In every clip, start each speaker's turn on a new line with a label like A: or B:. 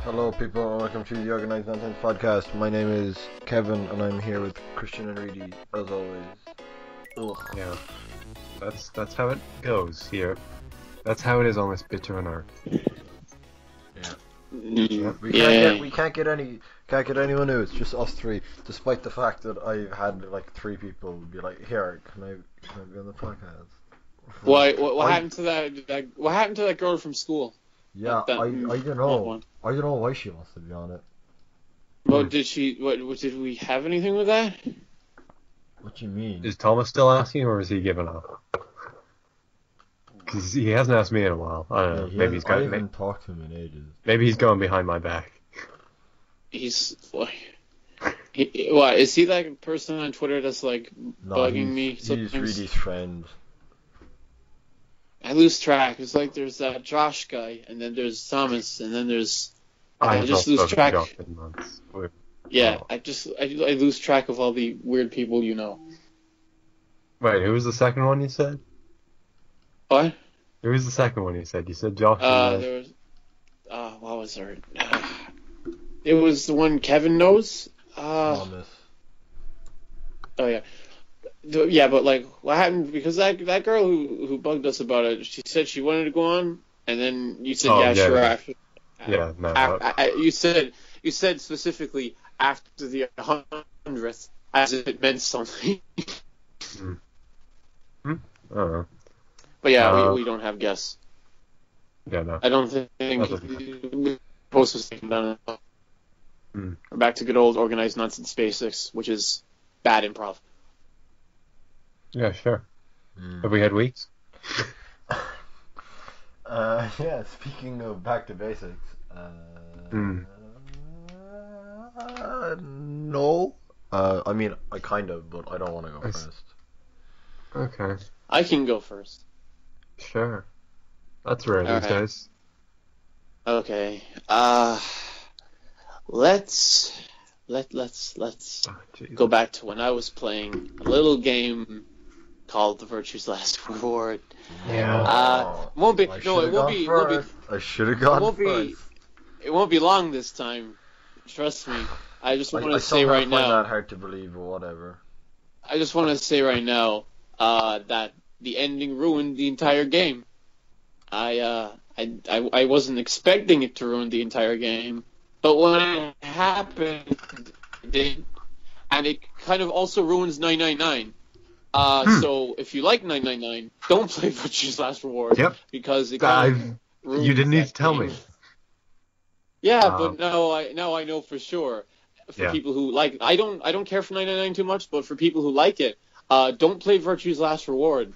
A: Hello, people, and welcome to the Organised Nonsense podcast. My name is Kevin, and I'm here with Christian and Reedy, as always. Ugh.
B: Yeah, that's how it goes here. That's how it is on this bitter and earth.
A: Yeah. We can't get anyone new. It's just us three. Despite the fact that I had like three people be like, "Here, can I be on the podcast?"
C: What happened to that? What happened to that girl from school?
A: Yeah, I don't know. I don't know why she wants to be on it.
C: Well, did she? What did we have anything with that?
A: What do you mean?
B: Is Thomas still asking, or is he giving up? Because he hasn't asked me in a while. I don't know. Maybe he's going.
A: I haven't talked to him in ages.
B: Maybe he's going behind my back.
C: He's what? Is he like a person on Twitter that's like bugging me?
A: He's Reedy's friend.
C: I lose track. It's like there's that Josh guy, and then there's Thomas, and then there's. I just lose track. Yeah, I lose track of all the weird people you know.
B: Wait, who was the second one you said?
C: What?
B: Who was the second one you said? You said Josh.
C: There was. What was there? It was the one Kevin knows.
A: Thomas.
C: Oh yeah. Yeah, but like, what happened? Because that girl who bugged us about it, she said she wanted to go on, and then you said sure.
B: Yeah.
C: After,
B: Yeah, no.
C: you said specifically after the 100th, as if it meant something.
B: I don't know.
C: But yeah, we don't have guests.
B: Yeah, no.
C: I don't think the post was taken down. We're back to good old organized nonsense basics, which is bad improv.
B: Yeah, sure. Have we had weeks?
A: Yeah, speaking of back to basics, no. I mean, I kind of, but I don't want to go first.
B: Okay.
C: I can go first.
B: Sure. That's rare these days.
C: Okay. Let's go back to when I was playing a little game called The Virtue's Last Reward.
B: Yeah.
C: It won't be.
A: I should have gone first.
C: It won't be long this time. Trust me. I just want to say right now.
A: I find that hard to believe, or whatever.
C: I just want to say right now that the ending ruined the entire game. I wasn't expecting it to ruin the entire game, but when it happened, it did, and it kind of also ruins 999. So if you like 999, don't play Virtue's Last Reward.
B: Yep.
C: Because it
B: you didn't need to tell me.
C: Yeah, but now I know for sure. For people who like, I don't care for 999 too much, but for people who like it, don't play Virtue's Last Reward.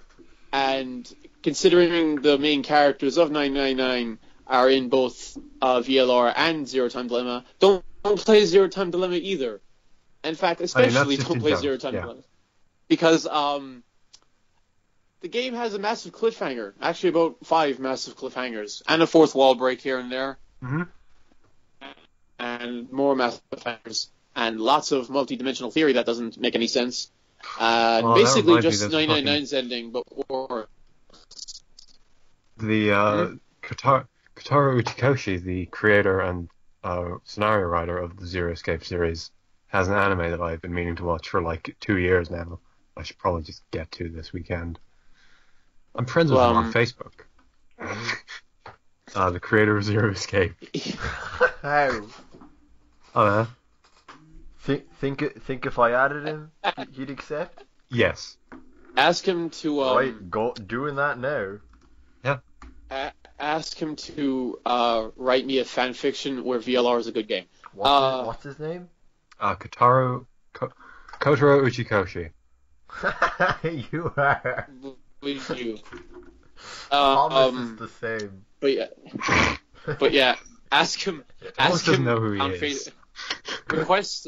C: And considering the main characters of 999 are in both VLR and Zero Time Dilemma, don't play Zero Time Dilemma either. In fact, especially don't play Zero Time Dilemma. Because the game has a massive cliffhanger. Actually, about 5 massive cliffhangers. And a 4th wall break here and there.
B: Mm-hmm.
C: And more massive cliffhangers. And lots of multi-dimensional theory that doesn't make any sense. Basically just 999's ending, but more.
B: The Kotaro Uchikoshi, the creator and scenario writer of the Zero Escape series, has an anime that I've been meaning to watch for like 2 years now. I should probably just get to this weekend. I'm friends with him on Facebook. The creator of Zero Escape.
A: How?
B: Oh,
A: Think if I added him, he'd accept?
B: Yes.
C: Ask him to
A: right, go doing that now.
B: Yeah.
C: Ask him to write me a fan fiction where VLR is a good game.
A: What's his name?
B: Kotaro Uchikoshi.
A: You are.
C: With you.
A: Thomas is the same.
C: But yeah, ask him.
B: Thomas doesn't know who he is.
C: Request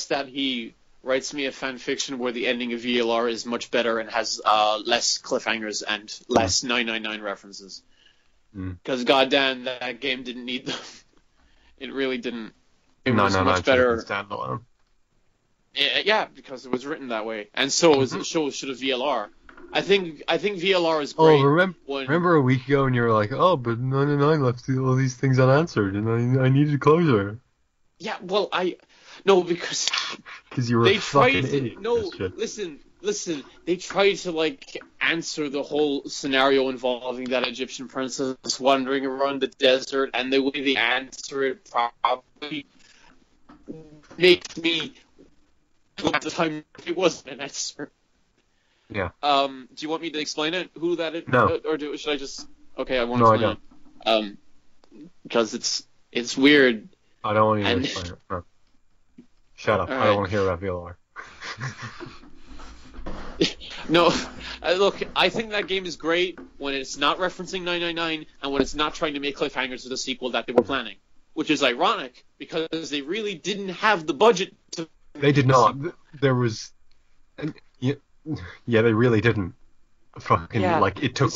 C: that he writes me a fan fiction where the ending of VLR is much better and has less cliffhangers and less 999 references. Because goddamn, that game didn't need them. It really didn't. It was much better.
B: Standalone.
C: Yeah, because it was written that way, and so should have VLR. I think VLR is great.
B: Oh, remember a week ago when you were like, oh, but 99 left all these things unanswered, and I needed closure.
C: Yeah, well, no, because
B: you were a fucking idiot.
C: No, listen. They tried to like answer the whole scenario involving that Egyptian princess wandering around the desert, and the way they answer it probably makes me at the time it wasn't an answer.
B: Yeah.
C: Do you want me to explain it? Who that is?
B: No.
C: Should I just? Okay, I won't explain it. Because it's weird.
B: I don't want you to explain it. No. Shut up.
C: Right.
B: I don't want to hear about VLR.
C: No, look, I think that game is great when it's not referencing 999 and when it's not trying to make cliffhangers to the sequel that they were planning, which is ironic because they really didn't have the budget to.
B: They did not. There was. Yeah, they really didn't. Fucking it took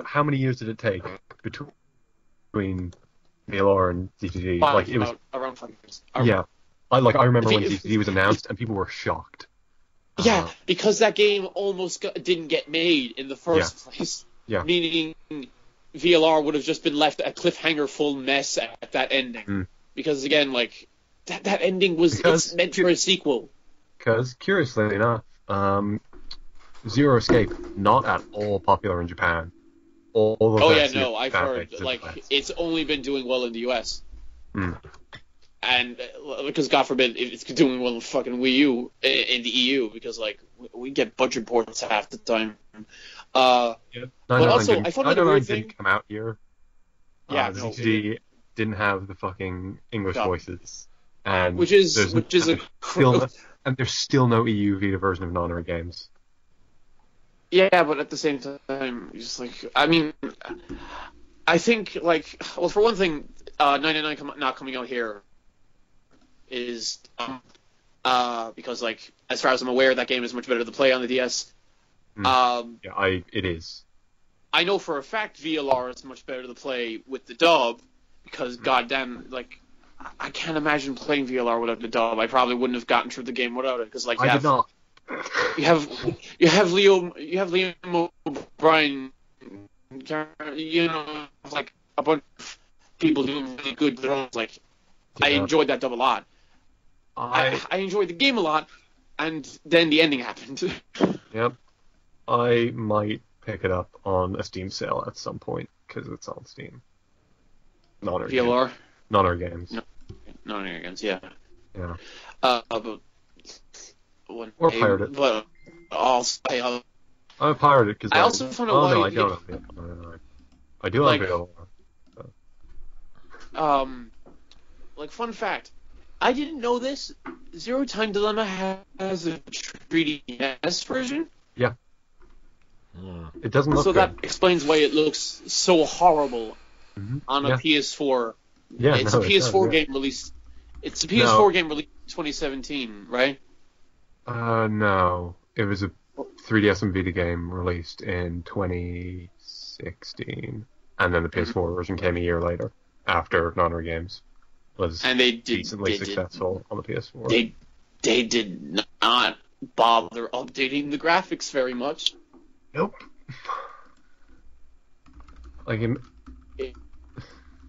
B: how many years did it take between VLR and DTD? It was
C: around 5 years.
B: Yeah, I remember when DTD was announced and people were shocked.
C: Yeah, because that game almost didn't get made in the first place.
B: Yeah.
C: Meaning VLR would have just been left a cliffhanger-full mess at that ending. Because again, that ending it's meant for a sequel.
B: Because curiously enough, Zero Escape not at all popular in Japan.
C: I've heard it's only been doing well in the US. And because God forbid it's doing well in fucking Wii U in the EU, because we get budget ports half the time. But also I found a weird thing.
B: Didn't come out here. ZTD didn't have the fucking English voices, and and there's still no EU Vita version of Non-Air games.
C: Yeah, but at the same time, just I think for one thing, 99 not coming out here is because as far as I'm aware, that game is much better to play on the DS.
B: It is.
C: I know for a fact VLR is much better to play with the dub because goddamn, I can't imagine playing VLR without the dub. I probably wouldn't have gotten through the game without it because
B: I did not.
C: You have Liam O'Brien, a bunch of people doing really good drones. I enjoyed that dub a lot. I enjoyed the game a lot, and then the ending happened.
B: Yep. I might pick it up on a Steam sale at some point because it's on Steam.
C: VLR?
B: Non-Air games.
C: Non-Air games, yeah.
B: Yeah.
C: Or
B: pirate it.
C: But also,
B: I pirate it because
C: I also found out why.
B: No, I don't have it. No. I do have VLR.
C: Fun fact, I didn't know this. Zero Time Dilemma has a 3DS version.
B: Yeah. It doesn't look
C: so
B: good.
C: That explains why it looks so horrible on a PS4.
B: Yeah,
C: it's a PS4 game released. It's a PS4 game released in 2017, right?
B: No. It was a 3DS and Vita game released in 2016, and then the PS4 version came a year later after Non-Air games was decently successful on the PS4.
C: They did not bother updating the graphics very much.
B: Nope.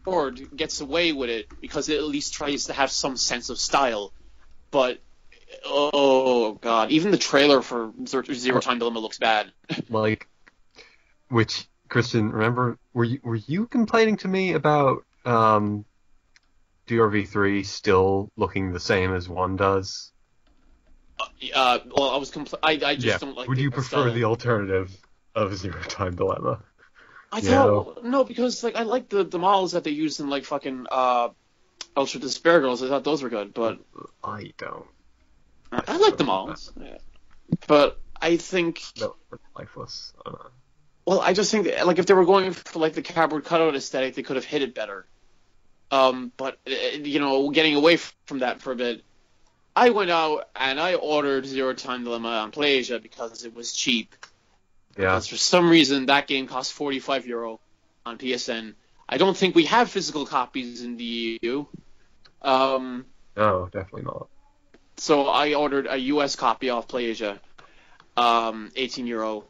C: Ford gets away with it because it at least tries to have some sense of style, but oh god, even the trailer for Zero Time Dilemma looks bad.
B: Which Christian, remember? Were you complaining to me about DRV3 still looking the same as 1 does?
C: I was I just don't like.
B: Would you prefer the alternative of Zero Time Dilemma?
C: I thought no, because I like the models that they used in fucking Ultra Despair Girls. I thought those were good, but
B: I don't.
C: I like the models, but I think
B: no, lifeless. I don't know.
C: Well, I just think that, if they were going for the cardboard cutout aesthetic, they could have hit it better. But getting away from that for a bit, I went out and I ordered Zero Time Dilemma on PlayAsia because it was cheap.
B: Yeah.
C: Because for some reason that game cost €45 on PSN. I don't think we have physical copies in the EU.
B: No, definitely not.
C: So I ordered a US copy off PlayAsia, €18.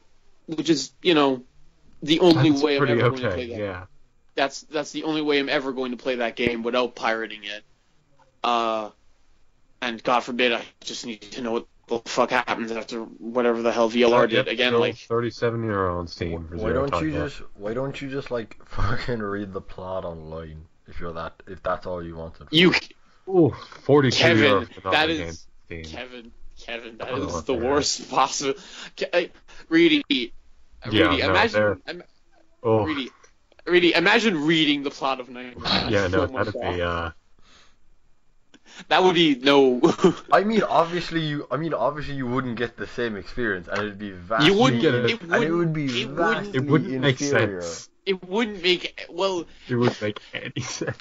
C: which is, the only way I'm ever going to play that.
B: Yeah.
C: That's the only way I'm ever going to play that game without pirating it. And God forbid I just need to know what the fuck happens after whatever the hell VLR did again. Like
B: €37 on Steam for Zero Time.
A: Why don't you just like fucking read the plot online if that's all you wanted?
B: €42
C: Kevin,
B: for
C: that
B: the
C: is
B: game.
C: Kevin, that is the worst possible. Reedy, imagine. Reedy, imagine reading the plot of 999.
B: Yeah, no, that'd be.
C: That would be no.
A: I mean, obviously you wouldn't get the same experience, and it'd be vastly.
C: You wouldn't get
A: it.
C: It wouldn't
B: make sense.
C: It wouldn't make well.
B: It wouldn't make any sense.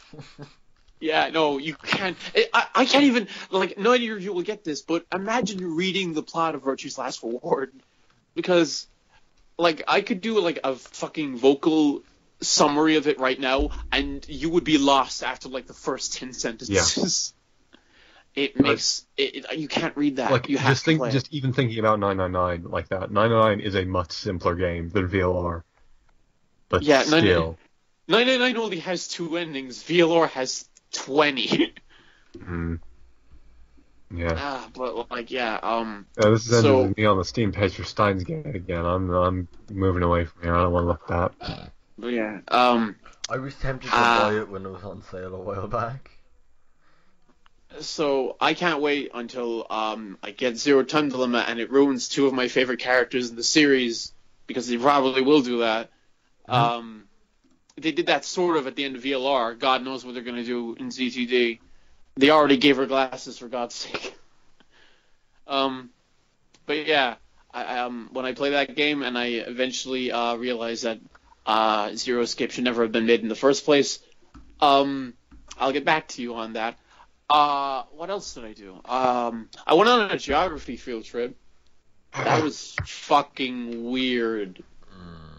C: Yeah, no, you can't. I can't even like. None of you will get this, but imagine reading the plot of Virtue's Last Reward, because, like, I could do like a fucking vocal summary of it right now, and you would be lost after like the first 10 sentences. Yeah. It makes it. You can't read that.
B: Like,
C: you have to play
B: just even thinking about 999 like that. 999 is a much simpler game than VLR. But yeah, still,
C: 999 only has 2 endings. VLR has 20.
B: Mm. Yeah.
C: But like, yeah.
B: This is ended with me on the Steam page for Steins Gate again. I'm moving away from here. I don't want to look at that.
C: But yeah.
A: I was tempted to buy it when it was on sale a while back.
C: So I can't wait until I get Zero Time Dilemma and it ruins 2 of my favorite characters in the series, because they probably will do that. Mm-hmm. They did that sort of at the end of VLR. God knows what they're going to do in ZTD. They already gave her glasses, for God's sake. But yeah, when I play that game and I eventually realize that Zero Escape should never have been made in the first place, I'll get back to you on that. What else did I do? I went on a geography field trip. That was fucking weird.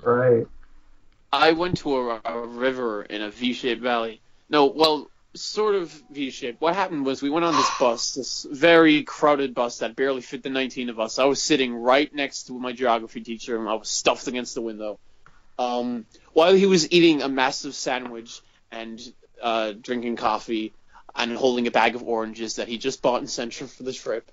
B: Right.
C: I went to a river in a V-shaped valley. No, well, sort of V-shaped. What happened was we went on this bus, this very crowded bus that barely fit the 19 of us. I was sitting right next to my geography teacher, and I was stuffed against the window. While he was eating a massive sandwich and drinking coffee and holding a bag of oranges that he just bought in Central for the trip.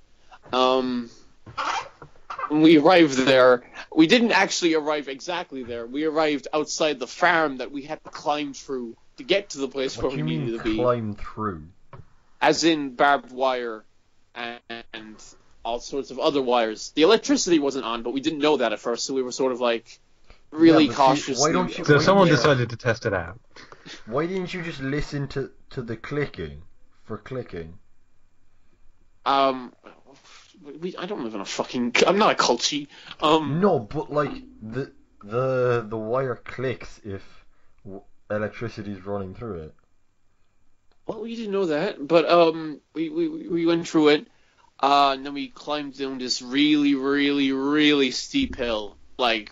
C: When we arrived there, we didn't actually arrive exactly there. We arrived outside the farm that we had to climb through to get to the place where we needed to be.
A: Climb through?
C: As in barbed wire and all sorts of other wires. The electricity wasn't on, but we didn't know that at first, so we were sort of like really cautious.
B: So someone decided to test it out.
A: Why didn't you just listen to the clicking for clicking?
C: I don't live in a fucking. I'm not a culty.
A: No, but like the wire clicks if electricity's running through it.
C: Well, we didn't know that, but we went through it, and then we climbed down this really, really, really steep hill, like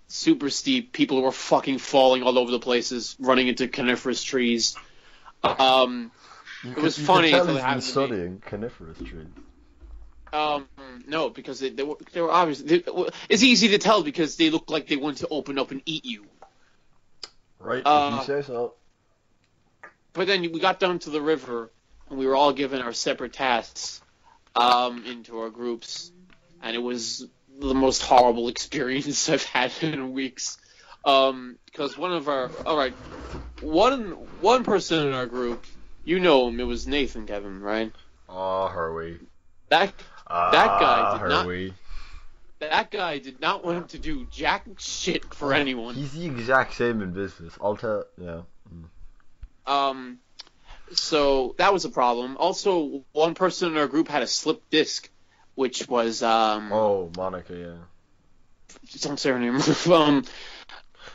C: super steep. People were fucking falling all over the places, running into coniferous trees. It was funny.
A: You could been studying coniferous trees.
C: No, because they were obviously. It's easy to tell because they look like they want to open up and eat you.
A: Right, if you say so.
C: But then we got down to the river, and we were all given our separate tasks into our groups, and it was the most horrible experience I've had in weeks. Because one person in our group, you know him, it was Nathan, Kevin, right?
A: Oh, Herwee.
C: That guy did not want to do jack shit for anyone.
A: He's the exact same in business. I'll tell. Yeah.
C: So that was a problem. Also, one person in our group had a slip disc, which was
A: Oh, Monica, yeah.
C: Don't say her name.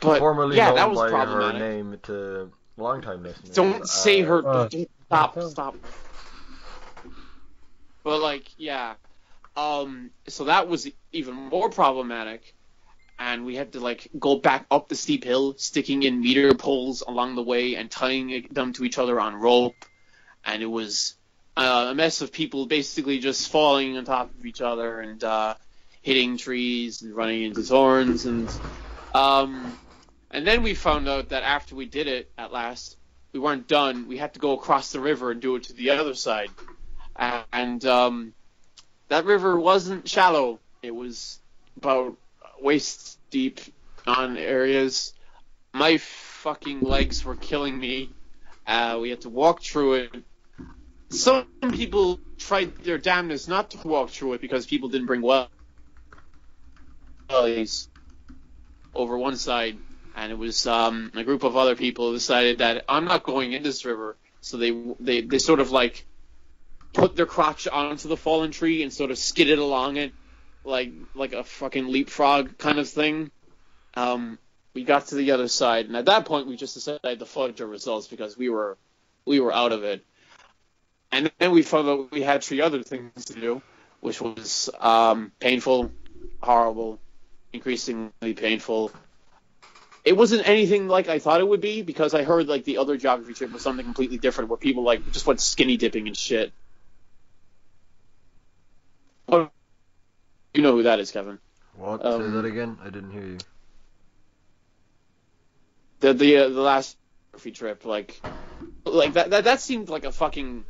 C: But
A: formerly
C: yeah,
A: known
C: that was
A: by
C: problematic.
A: her name to long-time listeners.
C: Don't say her. Stop. But like, yeah. So that was even more problematic, and we had to like go back up the steep hill, sticking in meter poles along the way and tying them to each other on rope, and it was a mess of people basically just falling on top of each other, and hitting trees and running into thorns, and then we found out that after we did it at last, we weren't done. We had to go across the river and do it to the other side, and that river wasn't shallow. It was about waist deep on areas. My fucking legs were killing me. We had to walk through it. Some people tried their damnedest not to walk through it because people didn't bring wellies over one side, and it was a group of other people decided that I'm not going in this river, so they sort of like put their crotch onto the fallen tree and sort of skidded along it like a fucking leapfrog kind of thing. We got to the other side, and at that point we just decided to fudge our results because we were out of it. And then we found out we had 3 other things to do, which was painful, horrible, increasingly painful. It wasn't anything like I thought it would be, because I heard like the other geography trip was something completely different, where people like just went skinny dipping and shit. Oh, you know who that is, Kevin?
A: What? Say that again? I didn't hear you.
C: The last geography trip, like that seemed like a fucking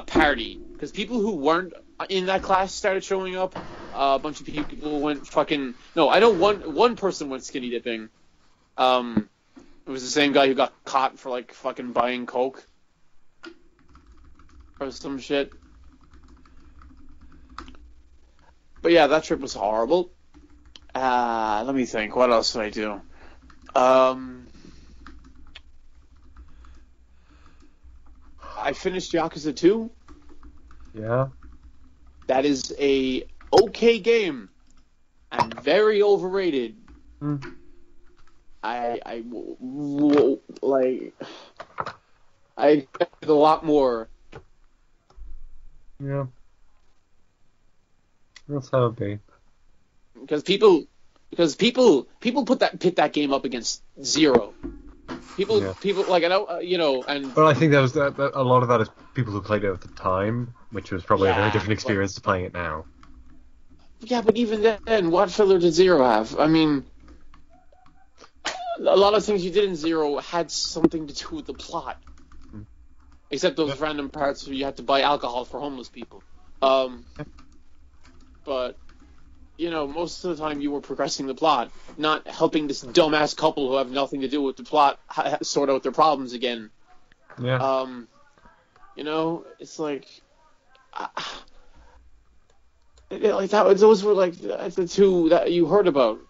C: party, because people who weren't in that class started showing up. A bunch of people went fucking. No, I know one person went skinny dipping. It was the same guy who got caught for like fucking buying coke or some shit. But yeah, that trip was horrible. Let me think. What else did I do? I finished Yakuza 2.
B: Yeah.
C: That is a okay game and very overrated. I expected a lot more.
B: Yeah. That's how it be.
C: Because people put that game up against Zero. People like, I know, and.
B: Well, I think that was that a lot of that is people who played it at the time, which was probably a very different experience to playing it now.
C: Yeah, but even then, what filler did Zero have? I mean, a lot of things you did in Zero had something to do with the plot. Except those random parts where you had to buy alcohol for homeless people. But, most of the time you were progressing the plot, not helping this dumbass couple who have nothing to do with the plot sort out their problems again.
B: Yeah.
C: It's like... those were like the 2 that you heard about.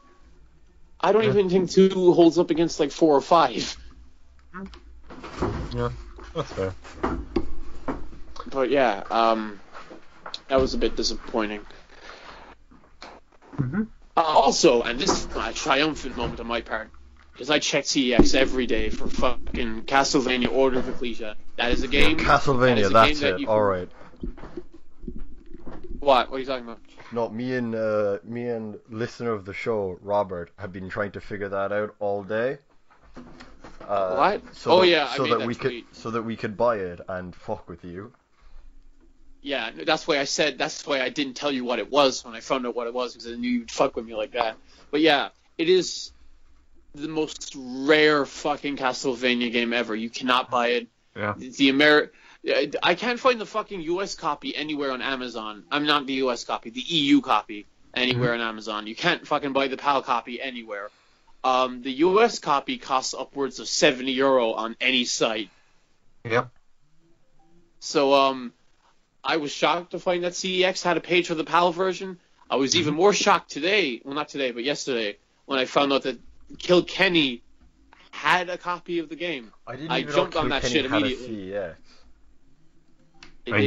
C: I don't even think 2 holds up against like 4 or 5.
B: Yeah, that's fair.
C: But yeah, that was a bit disappointing.
B: Mm-hmm.
C: Also, and this is a triumphant moment on my part, because I check CEX every day for fucking Castlevania Order of Ecclesia. That is a game.
A: Castlevania, that's it. All right.
C: What? What are you talking about?
A: No, me and listener of the show, Robert, have been trying to figure that out all day.
C: What?
A: So that we could buy it and fuck with you.
C: Yeah, that's why I didn't tell you what it was when I found out what it was, because I knew you'd fuck with me like that. But yeah, it is the most rare fucking Castlevania game ever. You cannot buy it.
B: Yeah.
C: I can't find the fucking US copy anywhere on Amazon. I'm not the US copy, the EU copy anywhere on Amazon. You can't fucking buy the PAL copy anywhere. The US copy costs upwards of €70 on any site.
B: Yep.
C: So, I was shocked to find that CEX had a page for the PAL version. I was even more shocked today, well not today, but yesterday, when I found out that Kilkenny had a copy of the game.
A: I jumped on that shit immediately.
B: I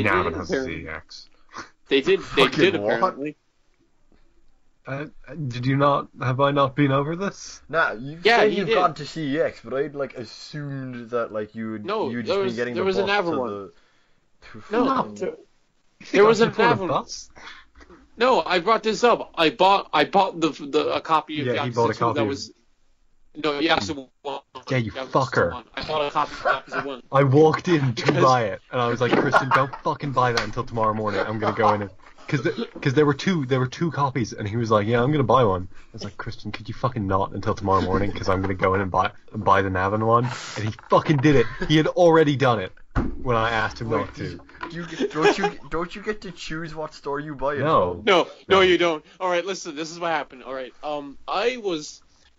B: now it has a CEX.
C: They did apparently.
B: Did you not? Have I not been over this?
A: Nah, you've gone to CEX, but I'd like assumed that like you'd just been getting
C: there
A: the
C: was
A: bus
C: an Navan
A: to
C: one.
A: No,
C: there was a Navan one. No, I brought this up. I bought a copy of
B: Yakuza 2 that
C: was. No, Yakuza 1
B: Yeah, you fucker.
C: I bought copies of one.
B: I walked in to buy it, and I was like, Christian, don't fucking buy that until tomorrow morning. I'm gonna go in and because there were two copies, and he was like, yeah, I'm gonna buy one. I was like, Christian, could you fucking not until tomorrow morning? Because I'm gonna go in and buy the Navin one, and he fucking did it. He had already done it when I asked him not to.
A: Don't you get to choose what store you buy it
B: No.
A: from?
C: No, you don't. All right, listen. This is what happened. All right.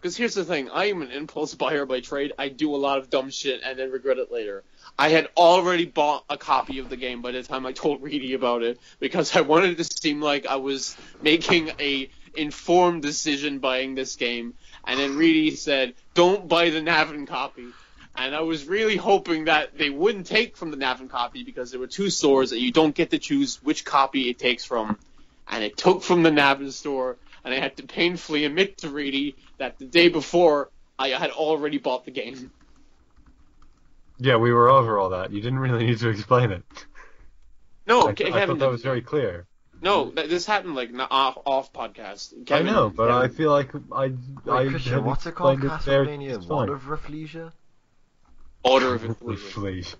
C: Because here's the thing, I am an impulse buyer by trade. I do a lot of dumb shit and then regret it later. I had already bought a copy of the game by the time I told Reedy about it, because I wanted to seem like I was making a informed decision buying this game. And then Reedy said, don't buy the Navin copy. And I was really hoping that they wouldn't take from the Navin copy, because there were two stores and you don't get to choose which copy it takes from. And it took from the Navin store, and I had to painfully admit to Reedy that the day before I had already bought the game.
B: Yeah, we were over all that. You didn't really need to explain it.
C: No,
B: I thought that was very clear.
C: No, this happened like off podcast. Kevin,
B: I know, but I feel like
A: Wait, Christian, what's it called? Castlevania Water of Rafflesia?
C: Order of Rafflesia.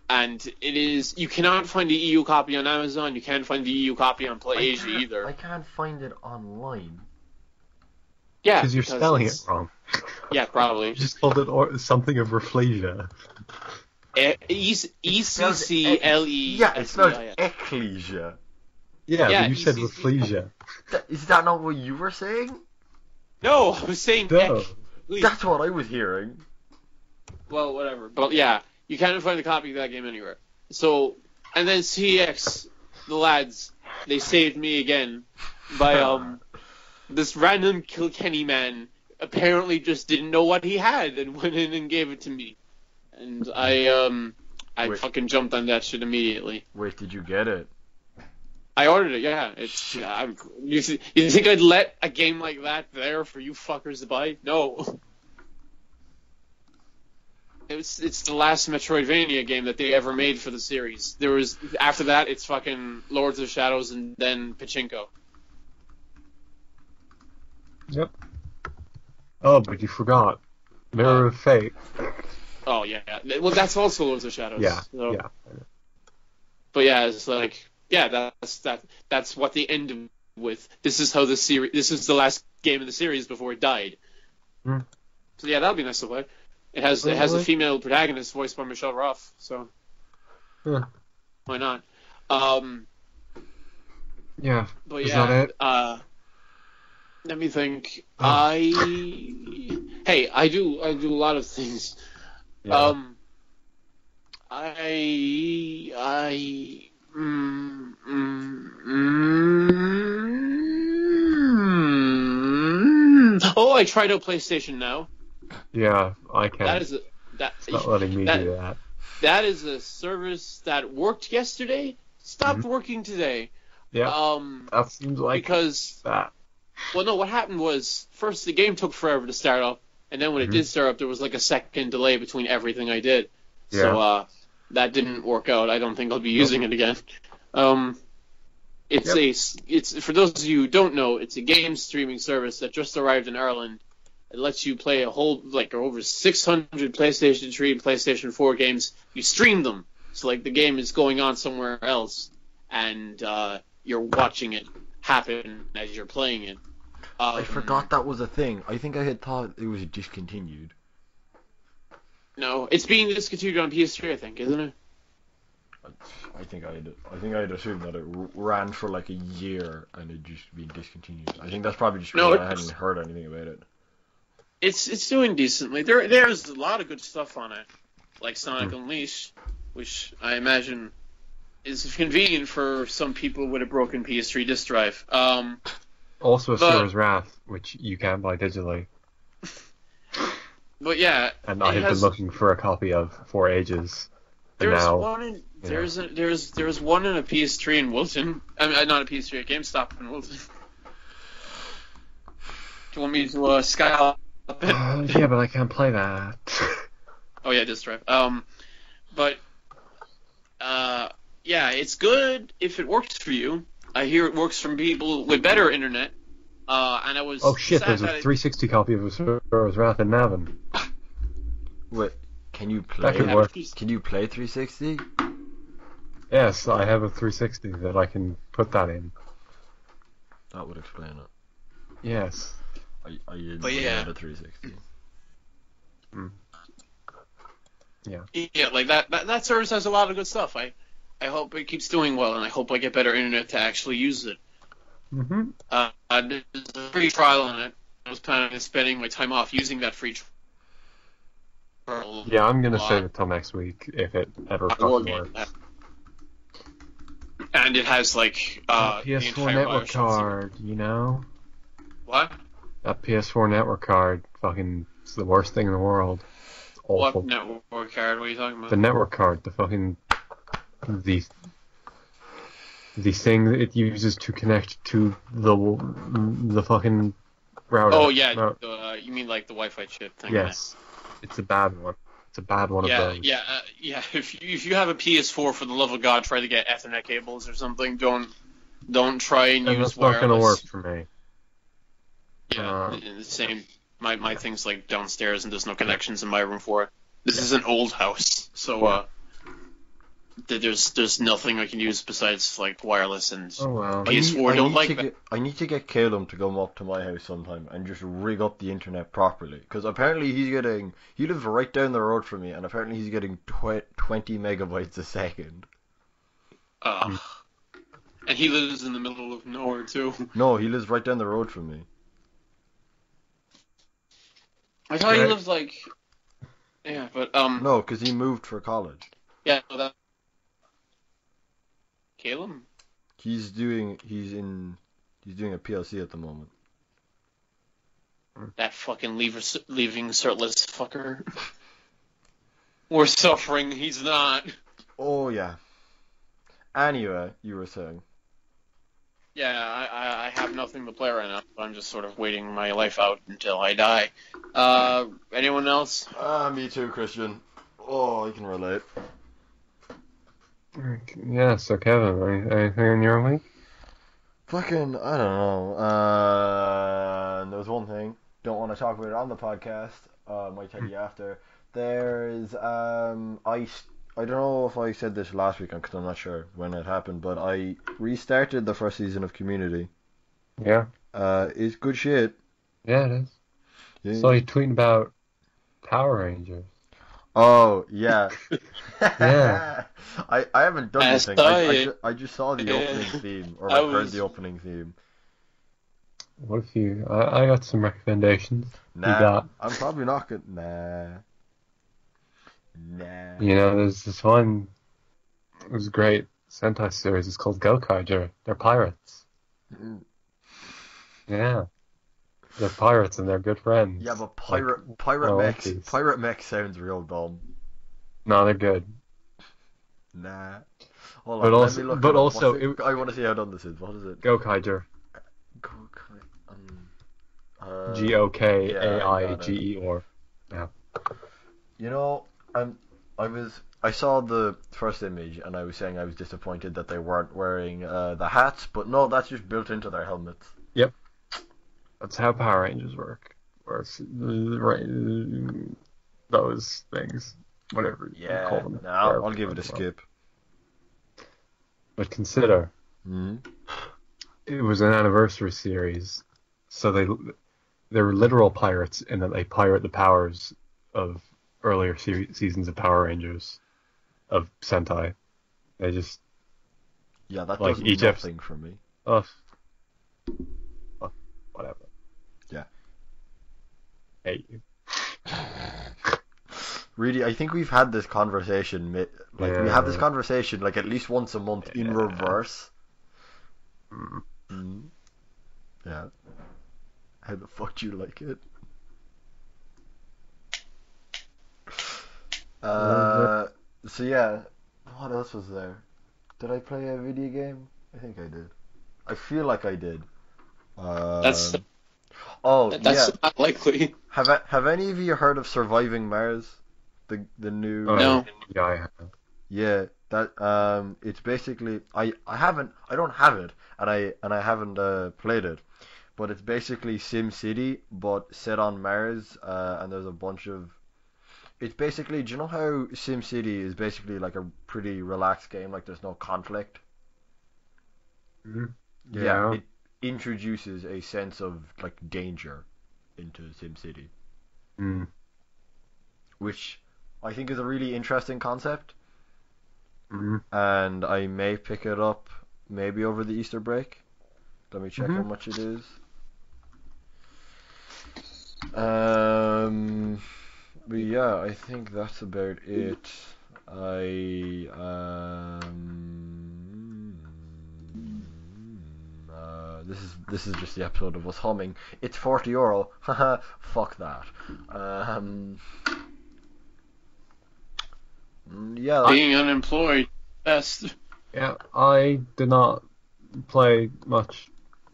C: And it is, you cannot find the EU copy on Amazon, you can't find the EU copy on PlayAsia either.
A: I can't find it online.
C: Yeah,
B: because you're spelling it wrong.
C: Yeah, probably.
B: You just called it something of Rafflesia.
C: E-C-C-L-E.
A: Yeah, it's spelled Ecclesia.
B: Yeah, but you said Rafflesia.
A: Is that not what you were saying?
C: No, I was saying
B: No.
A: That's what I was hearing.
C: Well, whatever. But yeah, you can't find a copy of that game anywhere. So, and then CX, the lads, they saved me again by this random Kilkenny man apparently just didn't know what he had and went in and gave it to me. And I fucking jumped on that shit immediately.
A: Wait, did you get it?
C: I ordered it, yeah. You think I'd let a game like that there for you fuckers to buy? No. It's the last Metroidvania game that they ever made for the series. After that, it's fucking Lords of Shadows and then Pachinko.
B: Yep. Oh, but you forgot. Mirror of Fate.
C: Oh, yeah. Well, that's also Lords of Shadows.
B: Yeah,
C: so.
B: yeah.
C: But yeah, it's like, yeah, that's what they ended with. This is the last game in the series before it died.
B: Mm.
C: So yeah, that'll be nice to play. It has a female protagonist voiced by Michelle Ruff, so why not?
B: Yeah.
C: But
B: is
C: yeah,
B: that it?
C: Let me think. I do a lot of things.
B: Yeah.
C: Oh, I tried out PlayStation Now.
B: Yeah, I can.
C: It's
B: not letting me do that.
C: That is a service that worked yesterday, stopped working today.
B: Yeah. That seems like
C: because
B: that.
C: Well, no. What happened was first the game took forever to start up, and then when it did start up, there was like a second delay between everything I did.
B: Yeah.
C: So that didn't work out. I don't think I'll be using it again. It's for those of you who don't know, it's a game streaming service that just arrived in Ireland. It lets you play a whole, over 600 PlayStation 3 and PlayStation 4 games. You stream them. So, the game is going on somewhere else, and you're watching it happen as you're playing it.
A: I forgot that was a thing. I think I had thought it was discontinued.
C: No, it's being discontinued on PS3, I think, isn't it?
A: I think I'd assumed that it ran for a year and it just been discontinued. I think that's probably just because I hadn't heard anything about it.
C: It's doing decently. There's a lot of good stuff on it, like Sonic Unleashed, which I imagine is convenient for some people with a broken PS3 disc drive.
B: Also, Asura's Wrath, which you can buy digitally.
C: But yeah,
B: and I have been looking for a copy of for ages.
C: There's one in there's one in a PS3 in Wilton. I mean, not a PS3, a GameStop in Wilton. Do you want me to sky?
B: Yeah, but I can't play that.
C: Oh yeah, disc drive. But yeah, it's good if it works for you. I hear it works from people with better internet. And I was.
B: Oh shit! There's a 360 copy of Asura's Wrath in Navan.
A: Wait, can you
B: That could
A: play?
B: work.
A: Can you play 360?
B: Yes, I have a 360 that I can put that in.
A: That would explain it.
B: Yes.
A: I didn't
C: But
A: know you
C: yeah.
A: had a 360.
B: Yeah.
C: Yeah, like that service has a lot of good stuff. I hope it keeps doing well, and I hope I get better internet to actually use it.
B: Mm-hmm.
C: There's a free trial on it. I was planning on spending my time off using that free trial.
B: Yeah, I'm gonna save it till next week if it ever fucking works.
C: And it has like the
B: PS4
C: entire
B: network
C: Bioshock
B: card, you know?
C: What?
B: That PS4 network card, fucking, it's the worst thing in the world. It's awful.
C: What network card? What are you talking about?
B: The network card, the fucking, the thing that it uses to connect to the fucking router.
C: Oh yeah, you mean like the Wi-Fi chip thing?
B: Yes, it's a bad one. It's a bad one of those.
C: Yeah. If you have a PS4, for the love of God, try to get Ethernet cables or something. Don't try and use
B: that's
C: wireless.
B: not gonna work for me.
C: Yeah, the same. My thing's like downstairs, and there's no connections in my room for it. This is an old house, so there's nothing I can use besides like wireless and PS4.
A: I need to get Caleb to come up to my house sometime and just rig up the internet properly, because apparently he lives right down the road from me, and apparently he's getting 20 megabytes a second.
C: And he lives in the middle of nowhere too.
A: No, he lives right down the road from me.
C: I thought he lived like, yeah, but
A: No, because he moved for college.
C: Yeah, no, that. Caleb?
A: He's doing a PLC at the moment.
C: That fucking leaving shirtless fucker. We're suffering. He's not.
A: Oh yeah. Anyway, you were saying.
C: Yeah, I have nothing to play right now. I'm just sort of waiting my life out until I die. Anyone else?
A: Me too, Christian. Oh, I can relate.
B: Yeah, so Kevin, anything in your week?
A: Fucking, I don't know. There was one thing. Don't want to talk about it on the podcast. Might tell you after. There's, I don't know if I said this last week because I'm not sure when it happened, but I restarted the first season of Community.
B: Yeah.
A: It's good shit.
B: Yeah, it is.
A: Yeah.
B: So you tweeting about Power Rangers.
A: Oh, yeah.
B: Yeah.
A: I haven't done anything. I just saw the opening theme, or heard the opening theme.
B: What if you... I got some recommendations.
A: Nah, I'm probably not good. Nah.
B: You know, there's this one... It was a great Sentai series. It's called Gokaiger. They're pirates. Yeah. They're pirates and they're good friends.
A: Yeah, but pirate mech sounds real dumb.
B: No, they're good.
A: Nah. Hold
B: but
A: on,
B: also,
A: let me look
B: but
A: it up.
B: also,
A: I want to see how done this is. What is it?
B: Gokaiger. Gokaigeor. Yeah.
A: You know, I saw the first image and I was saying I was disappointed that they weren't wearing the hats, but no, that's just built into their helmets.
B: Yep. That's how Power Rangers work. Or those things, whatever you call them.
A: Yeah, I'll give it a skip.
B: But consider, it was an anniversary series, so they're literal pirates in that they pirate the powers of earlier seasons of Power Rangers, of Sentai. They just
A: that does nothing for me.
B: Whatever.
A: Yeah.
B: Hate you.
A: Really, I think we've had this conversation. We have this conversation like at least once a month in reverse. Yeah. How the fuck do you like it? So yeah, what else was there? Did I play a video game? I think I did. I feel like I did.
C: That's not likely.
A: Have any of you heard of Surviving Mars? The new
C: No.
B: Yeah, I have.
A: Yeah, that it's basically I don't have it and I haven't played it, but it's basically Sim City but set on Mars, and there's a bunch of It's basically, do you know how SimCity is basically like a pretty relaxed game, like there's no conflict?
B: Mhm.
A: Yeah,
B: Yeah.
A: it introduces a sense of like danger into SimCity,
B: Mm.
A: which I think is a really interesting concept,
B: Mhm.
A: and I may pick it up maybe over the Easter break. Let me check how
B: Mhm.
A: much it is. Um, but yeah, I think that's about it. I this is just the episode of us humming. It's €40. Haha, fuck that. Um, yeah,
C: Being unemployed, best.
B: Yeah, I did not play much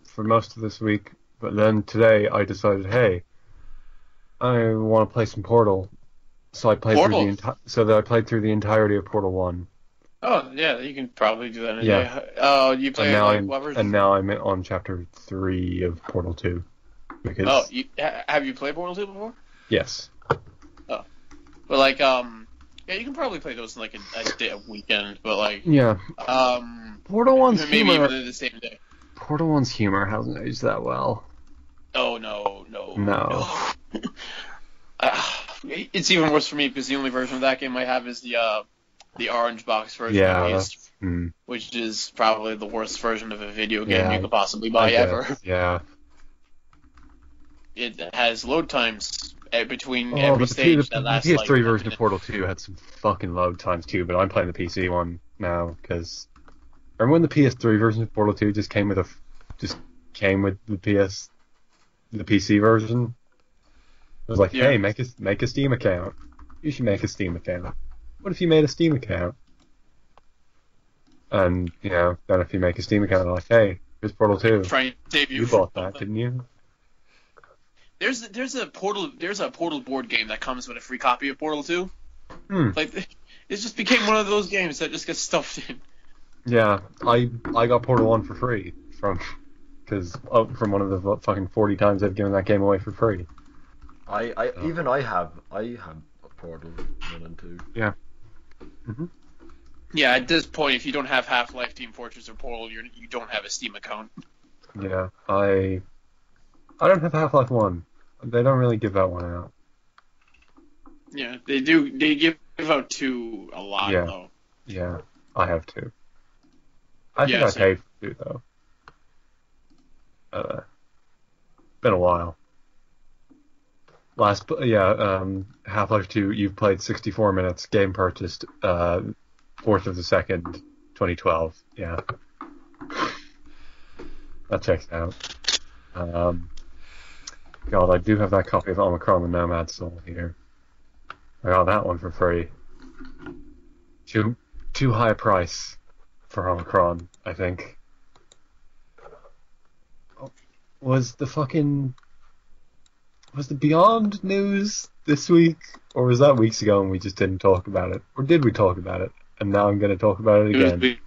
B: for most of this week, but then today I decided, hey, I want to play some Portal, so I played through
C: Portal.
B: I played through the entirety of Portal 1.
C: Oh yeah, you can probably do that in a
B: Yeah.
C: day. Oh, you play like what version?
B: And now I'm on chapter 3 of Portal 2 because
C: Oh, have you played Portal 2 before?
B: yes.
C: Oh, but like yeah, you can probably play those in like a weekend, but like
B: Yeah. Portal 1's
C: maybe
B: humor.
C: even in the same day.
B: Portal 1's humor hasn't aged that well.
C: Oh no.
B: No.
C: It's even worse for me because the only version of that game I have is the orange box version of
B: Yeah.
C: PS, which is probably the worst version of a video game
B: Yeah,
C: you could possibly buy ever.
B: Yeah.
C: It has load times between
B: Oh,
C: every
B: but
C: stage
B: the
C: that lasts
B: PS3
C: like a
B: version of
C: minute.
B: Portal 2 had some fucking load times too, but I'm playing the PC one now because remember when the PS3 version of Portal 2 just came with the PC version? It was like,
C: Yeah.
B: hey, make a Steam account. You should make a Steam account. What if you made a Steam account? And then if you make a Steam account, they're like, hey, here's Portal 2.
C: Try and save you.
B: You bought that, didn't you?
C: There's a Portal board game that comes with a free copy of Portal 2. Like it just became one of those games that just gets stuffed in.
B: Yeah, I got Portal 1 for free from one of the fucking 40 times they've given that game away for free.
A: I have Portal 1 and 2.
B: Yeah. Mm-hmm.
C: Yeah, at this point, if you don't have Half-Life, Team Fortress, or Portal, you don't have a Steam account.
B: Yeah, I don't have Half-Life 1. They don't really give that one out.
C: Yeah, they do. They give out 2 a lot, though.
B: Yeah, I have 2. I think
C: Yeah,
B: I paid for 2, though. Been a while. Half-Life 2, you've played 64 minutes, game purchased 4th of the 2nd, 2012. Yeah. That checks out. God, I do have that copy of Omicron and Nomad still here. I got that one for free. Too high a price for Omicron, I think. Was the Beyond news this week? Or was that weeks ago and we just didn't talk about it? Or did we talk about it? And now I'm going to talk about it again.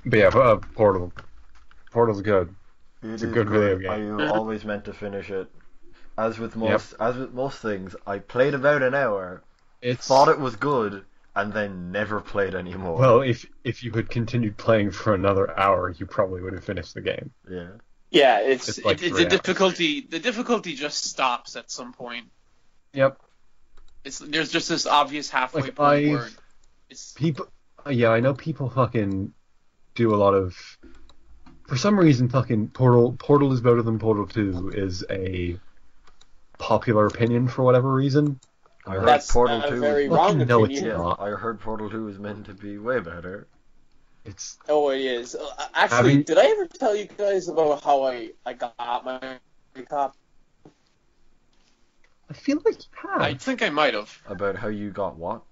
B: But yeah, Portal's good. It's a good video game.
A: I always meant to finish it. As with most things, I played about an hour, thought it was good, and then never played anymore.
B: Well, if you had continued playing for another hour, you probably would have finished the game.
A: Yeah.
C: Yeah, it's
B: like
C: the difficulty. The difficulty just stops at some point.
B: Yep.
C: There's just this obvious halfway point where
B: people. Yeah, I know people fucking do a lot of. For some reason, fucking Portal is better than Portal 2 is a popular opinion for whatever reason.
A: I heard Portal 2
C: very wrong
B: no,
C: opinion.
B: it's not.
A: I heard Portal 2 was meant to be way better.
C: Oh, it is. Actually, did I ever tell you guys about how I got my copy?
B: I feel like you have.
C: I think I might have.
A: About how you got what?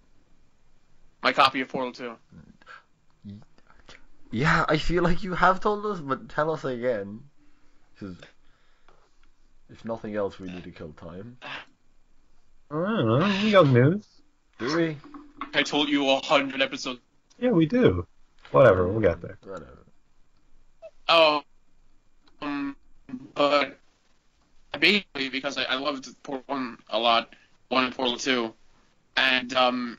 C: My copy of Portal 2.
A: Yeah, I feel like you have told us, but tell us again. Because if nothing else, we need to kill time.
B: I don't know. We got news.
A: Do we?
C: I told you 100 episodes.
B: Yeah, we do. Whatever, we'll get there.
A: Whatever.
C: Oh, but basically because I loved Portal 1 a lot, 1 and Portal 2, and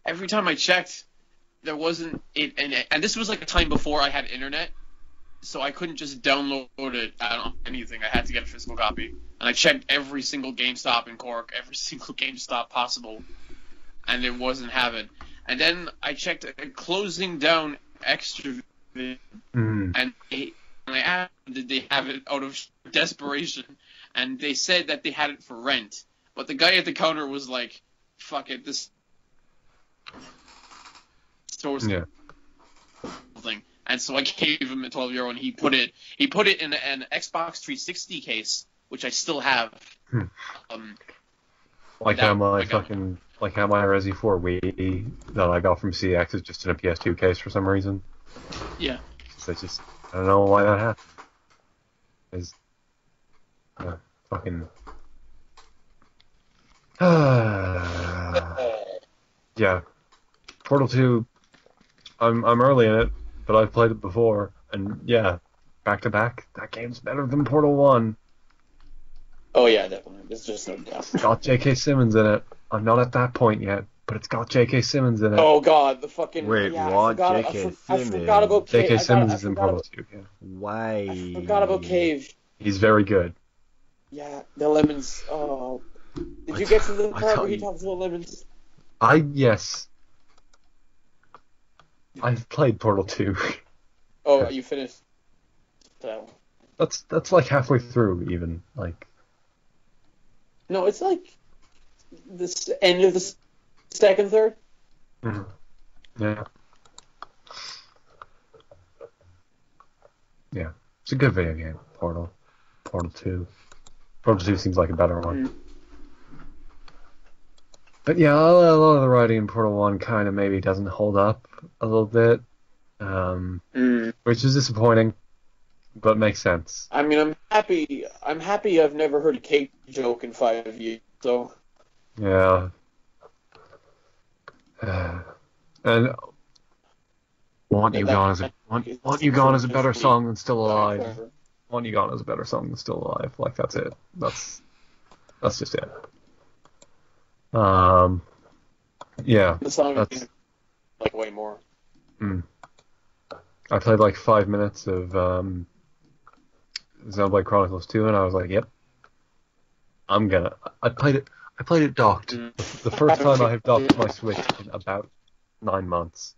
C: every time I checked, there wasn't it, and this was like a time before I had internet, so I couldn't just download it on anything. I had to get a physical copy, and I checked every single GameStop in Cork, every single GameStop possible, and it wasn't having. And then I checked closing down Extra, and I asked did they have it out of desperation, and they said that they had it for rent. But the guy at the counter was like, "Fuck it, this store's thing." And so I gave him a €12, and he put it in an Xbox 360 case, which I still have.
B: Like how my Resi 4 Wii that I got from CX is just in a PS2 case for some reason.
C: Yeah.
B: So I don't know why that happened. It's fucking. Yeah. Portal 2. I'm early in it, but I've played it before, and yeah, back to back, that game's better than Portal 1.
C: Oh yeah, definitely. There's just no doubt.
B: It's got J.K. Simmons in it. I'm not at that point yet, but it's got J.K. Simmons in it.
C: Oh god, the fucking...
A: Wait,
C: yeah,
A: what?
C: J.K. Simmons? I forgot about Cave.
B: J.K. Simmons is in Portal 2, yeah.
A: Why?
C: I forgot about Cave.
B: He's very good.
C: Yeah, the lemons. Oh. Did you get to the part where he talks about lemons?
B: Yes. I've played Portal 2.
C: Oh, you finished that one.
B: That's like halfway through, even. Like...
C: No, it's like the end of the second third.
B: Mm-hmm. Yeah. Yeah. It's a good video game, Portal 2. Portal 2 seems like a better one. But yeah, a lot of the writing in Portal 1 kind of maybe doesn't hold up a little bit, which is disappointing, but makes sense.
C: I mean, I'm happy I've never heard a cake joke in 5 years, so...
B: Yeah. And Want You Gone is a better song than Still Alive. Want You Gone is a better song than Still Alive. Like, that's it. That's just it. Yeah.
C: The song is like way more.
B: I played like 5 minutes of Xenoblade Chronicles 2, and I was like, "Yep, I played it docked. The first time I have docked my Switch in about 9 months.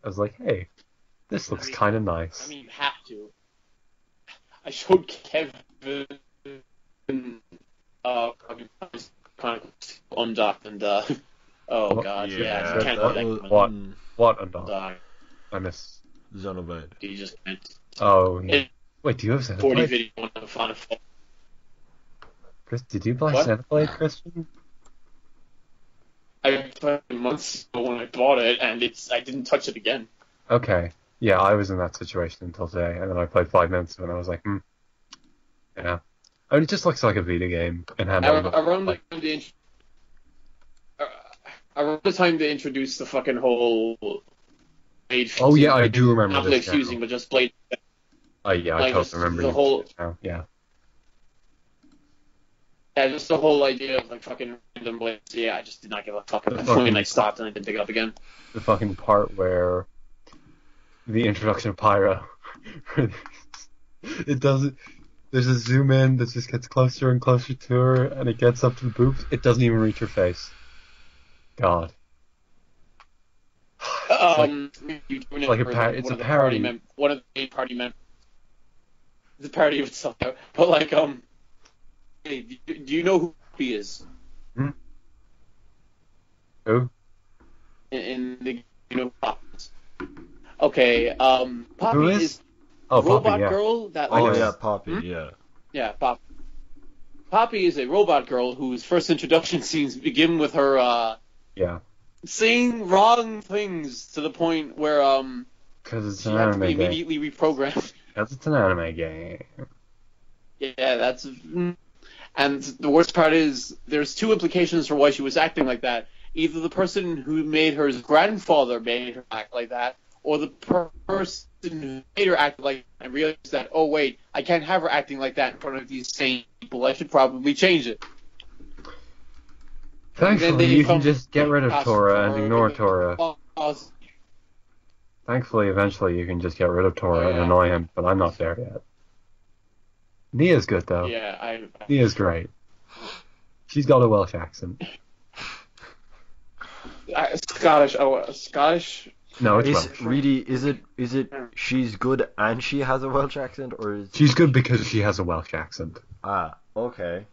B: I was like, "Hey, this looks kind of nice."
C: I mean, you have to. I showed Kevin Chronicles undocked, and oh god, yeah, I can't
B: what undocked? I miss
C: Xenoblade. You just can't.
B: Oh, yeah. Wait, do you have Xenoblade?
C: 40 video on Final Fantasy.
B: Chris, did you buy Xenoblade, Christian?
C: I played it months ago when I bought it, and I didn't touch it again.
B: Okay. Yeah, I was in that situation until today, and then I played 5 minutes of it, and I was like, yeah. I mean, it just looks like a Vita game in handheld.
C: Around the time they introduced the fucking whole Blade
B: fusing. Oh yeah, I do remember
C: not
B: this.
C: Blade fusing, but just Blade.
B: Yeah, I totally remember
C: the whole.
B: Now. Yeah.
C: Yeah, just the whole idea of like fucking random blades. Yeah, I just did not give a fuck at that point. I stopped and I didn't pick it up again.
B: The fucking part where the introduction of Pyro, it doesn't. There's a zoom in that just gets closer and closer to her, and it gets up to the boobs. It doesn't even reach her face. God. It's a parody.
C: One of the main party members. It's a parody of itself, but like hey, do you know who he is?
B: Who?
C: In the Poppy. Okay, Poppy
B: who
C: is
B: oh,
C: robot
B: Poppy, yeah.
C: girl that.
A: Oh yeah, Poppy. Yeah.
C: Yeah, Poppy. Poppy is a robot girl whose first introduction scenes begin with her. Saying wrong things to the point where
B: because it's
C: she
B: an
C: had to be
B: anime game.
C: immediately reprogrammed.
B: Because it's an anime game.
C: Yeah, that's. And the worst part is there's two implications for why she was acting like that. Either the person who made her grandfather made her act like that, or the person who made her act like that and realized that, oh wait, I can't have her acting like that in front of these same people. I should probably change it.
B: Thankfully, you can just get rid of Tora and ignore Tora. Thankfully, eventually, you can just get rid of Tora and annoy him, but I'm not there yet. Nia's good, though.
C: Yeah,
B: Nia's great. She's got a Welsh accent.
C: Scottish. Oh, Scottish?
B: No, it's Welsh.
A: Really, is it she's good and she has a Welsh accent, or is...
B: She's good because she has a Welsh accent.
A: Ah, okay.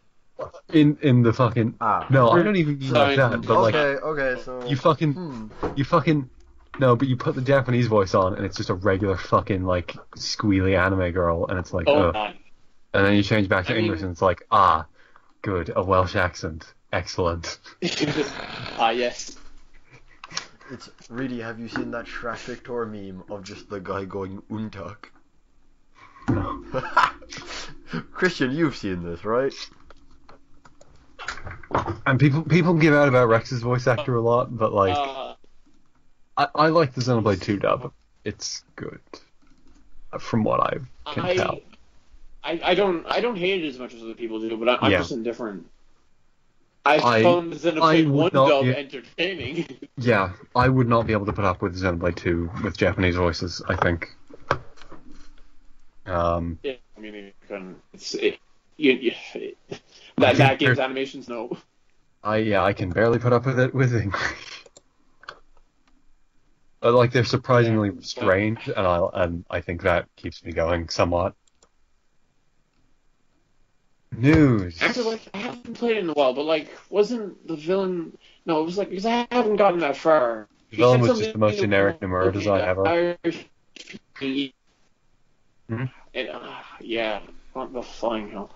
B: In the fucking... No, I don't even mean like that, but
A: okay, so...
B: You fucking... No, but you put the Japanese voice on, and it's just a regular fucking, like, squealy anime girl, and it's like, ugh. And then you change back to English, and it's like, good, a Welsh accent. Excellent.
C: Yes.
A: It's really, have you seen that Shrek Victor meme of just the guy going Untak?
B: No.
A: Christian, you've seen this, right?
B: And people give out about Rex's voice actor a lot, but like, I like the Xenoblade 2 dub. It's good, from what I can tell.
C: I don't hate it as much as other people do, but I'm just indifferent. I found Xenoblade 1 dub entertaining.
B: Yeah, I would not be able to put up with Xenoblade 2 with Japanese voices, I think.
C: Yeah, I mean, that game's animations, no.
B: I can barely put up with it with English. But like, they're surprisingly restrained, and I think that keeps me going somewhat. News.
C: Actually, like, I haven't played it in a while, but like, wasn't the villain? No, it was like, because I haven't gotten that far.
B: The villain was just the most generic Nomura design ever.
C: Yeah, what the flying hell.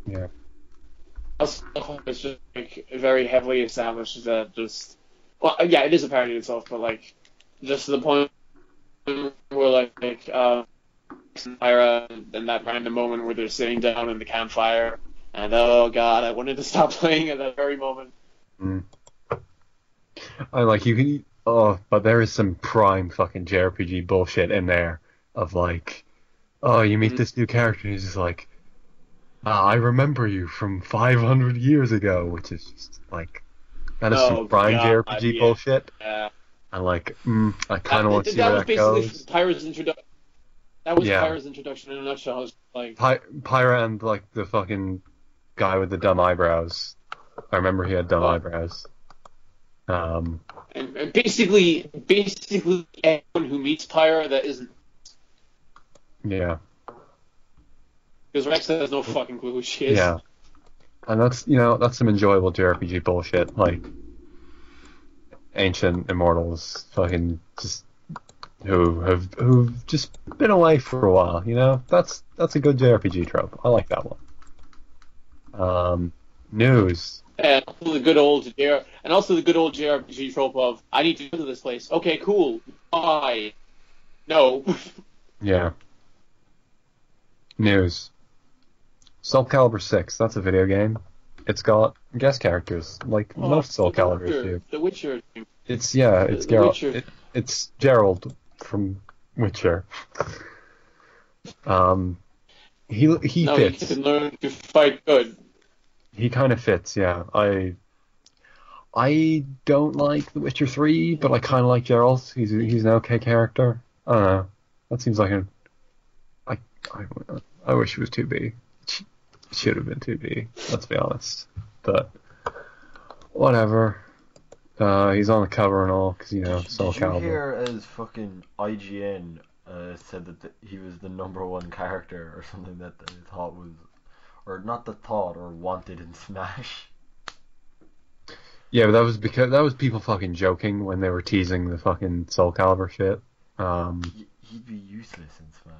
B: Yeah.
C: Also, it's just like very heavily established that just. Well, yeah, it is a parody itself, but like, just to the point where like Pyra, and that random moment where they're sitting down in the campfire, and oh god, I wanted to stop playing at that very moment.
B: I like, you can, but there is some prime fucking JRPG bullshit in there of like, you meet this new character and he's just like, I remember you from 500 years ago, which is just like, that is some prime JRPG bullshit.
C: Yeah.
B: And like, I kind of want to see where that goes.
C: Pyra's introduction. That was Pyra's introduction in a nutshell. It was like
B: Pyra and like the fucking guy with the dumb eyebrows. I remember he had dumb eyebrows.
C: And basically everyone who meets Pyra that isn't.
B: Yeah.
C: Because Rex has no fucking clue who she is.
B: Yeah. And that's some enjoyable JRPG bullshit, like ancient immortals fucking just who've just been away for a while, That's a good JRPG trope. I like that one. News.
C: And also the good old JRPG trope of, I need to go to this place. Okay, cool. Bye. No.
B: Yeah. News. Soul Calibur 6, that's a video game. It's got guest characters, like most Soul Caliburs do.
C: The Witcher.
B: It's Geralt. It's Gerald from Witcher. He fits.
C: He can learn to fight good.
B: He kind of fits, yeah. I don't like The Witcher 3, but I kind of like Geralt. He's an okay character. I don't know. That seems like I wish it was 2B. It should have been 2B, let's be honest. But whatever. He's on the cover and all, because, Soul Calibur.
A: Did you hear as fucking IGN said that he was the #1 character or something that they thought was, or not the thought, or wanted in Smash?
B: Yeah, but that was people fucking joking when they were teasing the fucking Soul Calibur shit.
A: He'd be useless in Smash.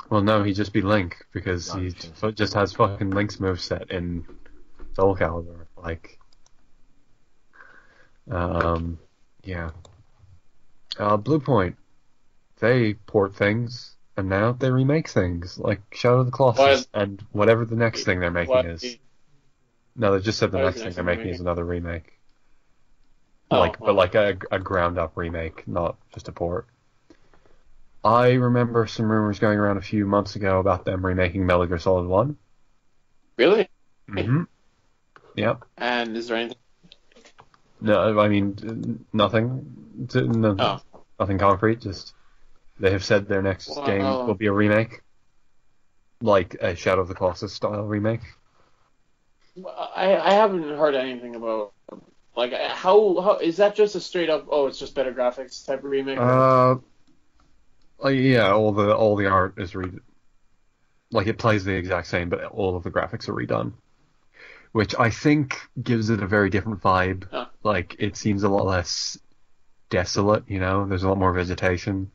B: Well, no, he'd just be Link, because he just has fucking Link's moveset in Soul Calibur. Like, yeah. Bluepoint, they port things, and now they remake things, like Shadow of the Colossus, and whatever the next thing they're making is. No, they just said the next thing they're making is another remake. but like a ground up remake, not just a port. I remember some rumors going around a few months ago about them remaking Metal Gear Solid 1.
C: Really?
B: Mm-hmm. Yep.
C: And is there anything?
B: No, I mean, nothing. Nothing concrete, just they have said their next game will be a remake. Like a Shadow of the Colossus style remake.
C: I haven't heard anything about, like, how is that just a straight up, it's just better graphics type of remake?
B: Yeah, all the art is like it plays the exact same, but all of the graphics are redone, which I think gives it a very different vibe.
C: Huh.
B: Like it seems a lot less desolate, There's a lot more vegetation,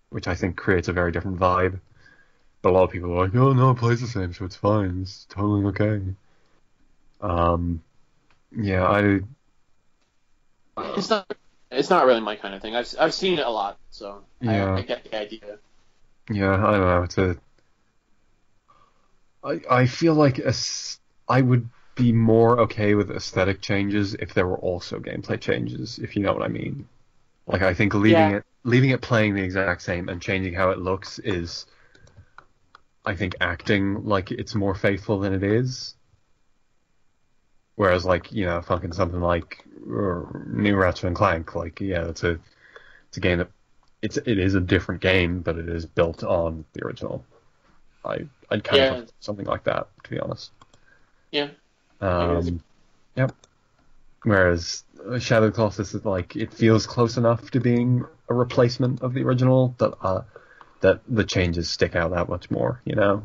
B: which I think creates a very different vibe. But a lot of people are like, "Oh no, it plays the same, so it's fine. It's totally okay." Yeah,
C: It's not really my kind of thing. I've seen it a lot, so
B: yeah.
C: I get the idea.
B: Yeah, I don't know. I feel like I would be more okay with aesthetic changes if there were also gameplay changes, if you know what I mean. Like I think leaving it playing the exact same and changing how it looks is, I think, acting like it's more faithful than it is. Whereas, like, fucking something like New Ratchet and Clank, like, yeah, it's a game that it is a different game, but it is built on the original. I'd kind of prefer something like that, to be honest.
C: Yeah.
B: Yep. Whereas Shadow of the Colossus is like, it feels close enough to being a replacement of the original that the changes stick out that much more,
C: Yeah.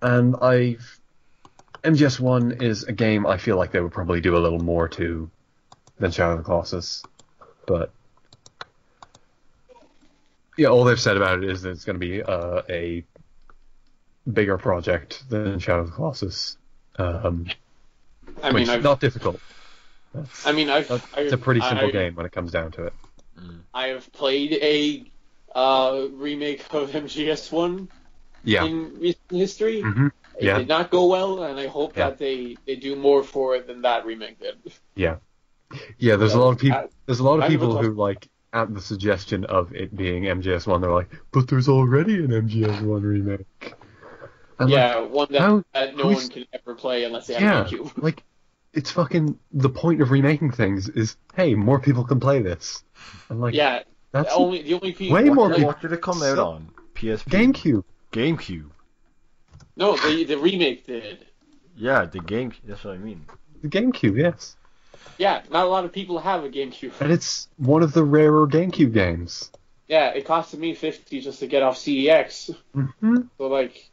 B: And MGS1 is a game I feel like they would probably do a little more to than Shadow of the Colossus. But yeah, all they've said about it is that it's going to be a bigger project than Shadow of the Colossus. Which is not difficult. It's a pretty simple game when it comes down to it.
C: I have played a remake of MGS1 in recent history.
B: Mm-hmm.
C: It did not go well, and I hope that they do more for it than that remake did.
B: Yeah. Yeah, there's a lot of people. There's a lot of people who, like, at the suggestion of it being MGS1, they're like, "But there's already an MGS1 remake." And
C: one that no one can ever play unless they have a GameCube.
B: Like, it's fucking the point of remaking things is, hey, more people can play this. And like,
C: that's the only people.
B: Way more people.
A: What did it come out on? PSP.
B: GameCube.
C: No, the remake did.
A: Yeah, the game. That's what I mean.
B: The GameCube, yes.
C: Yeah, not a lot of people have a GameCube.
B: And it's one of the rarer GameCube games.
C: Yeah, it costed me $50 just to get off CEX.
B: Mm-hmm.
C: So like,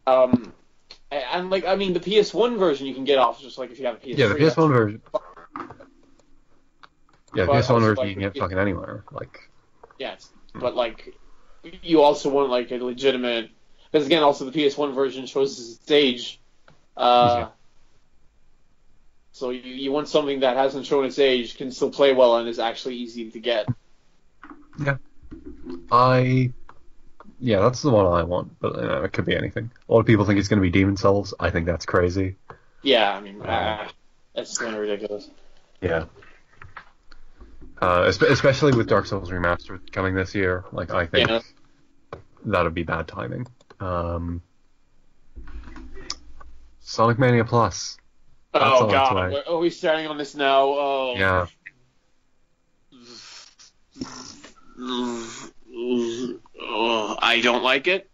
C: and like, I mean, the PS1 version you can get off just like if you have a PS3.
B: Yeah, the PS1 version. Yeah, the PS1 version
C: like,
B: you can get fucking anywhere. Like.
C: Yes, but like, you also want like a legitimate. Because again, also the PS1 version shows its age. So you want something that hasn't shown its age, can still play well, and is actually easy to get.
B: Yeah. That's the one I want, but it could be anything. A lot of people think it's going to be Demon's Souls. I think that's crazy.
C: Yeah, I mean, that's kind of ridiculous.
B: Yeah. Especially with Dark Souls Remastered coming this year, like, I think that would be bad timing. Sonic Mania Plus.
C: Oh god, are we starting on this now? Oh.
B: Yeah.
C: I don't like it.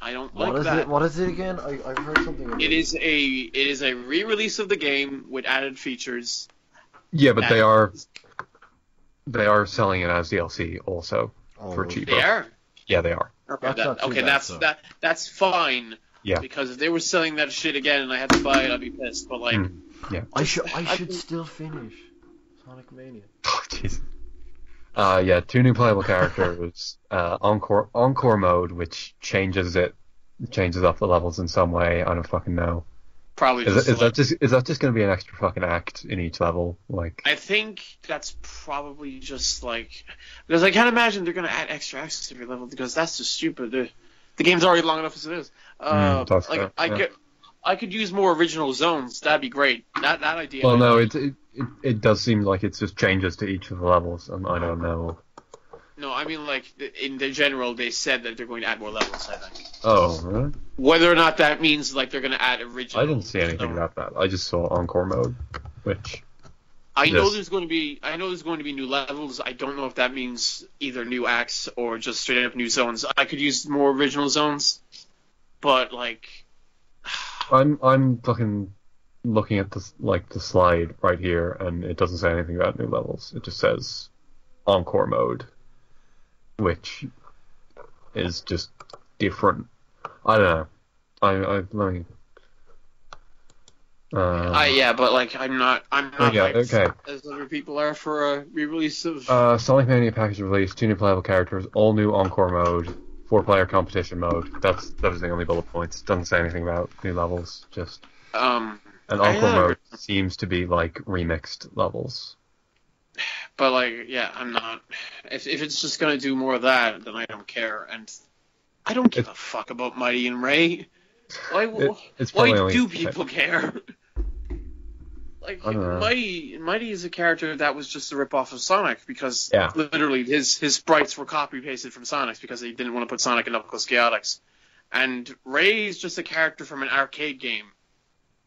C: I don't like that.
A: What is it again? I've heard something about
C: it. It is a re-release of the game with added features.
B: Yeah, but they are selling it as DLC also for cheaper.
C: They are?
B: Yeah, they are.
C: That's fine.
B: Yeah.
C: Because if they were selling that shit again and I had to buy it, I'd be pissed. But like,
B: yeah,
A: I should still finish Sonic Mania.
B: Oh jeez. 2 new playable characters. Encore mode, which changes up the levels in some way. I don't fucking know.
C: Probably.
B: Is that just going to be an extra fucking act in each level? Like,
C: I think that's probably just like, because I can't imagine they're going to add extra acts to every level because that's just stupid. The game's already long enough as it is. I use more original zones. That'd be great. That idea.
B: Well, no, it does seem like it's just changes to each of the levels, and I don't know.
C: No, I mean, like, in the general, they said that they're going to add more levels, I think.
B: Oh, really?
C: Whether or not that means, like, they're going to add original...
B: I didn't see anything about that. I just saw Encore mode, which...
C: I know there's going to be new levels. I don't know if that means either new acts or just straight up new zones. I could use more original zones, but, like...
B: I'm fucking looking at the slide right here, and it doesn't say anything about new levels. It just says Encore mode, which is just different. I don't know. Let me.
C: Yeah, but like I'm not
B: okay.
C: as other people are for a re-release of
B: Sonic Mania package release, 2 new playable characters, all new Encore mode, 4-player competition mode. That was the only bullet points. Doesn't say anything about new levels. Just and Encore mode seems to be like remixed levels.
C: But like, yeah, I'm not. If it's just gonna do more of that, then I don't care, and I don't give a fuck about Mighty and Ray. Why do people care? Like, Mighty is a character that was just a ripoff of Sonic because literally his sprites were copy pasted from Sonic's because they didn't want to put Sonic in Knuckles Chaotix, and Ray is just a character from an arcade game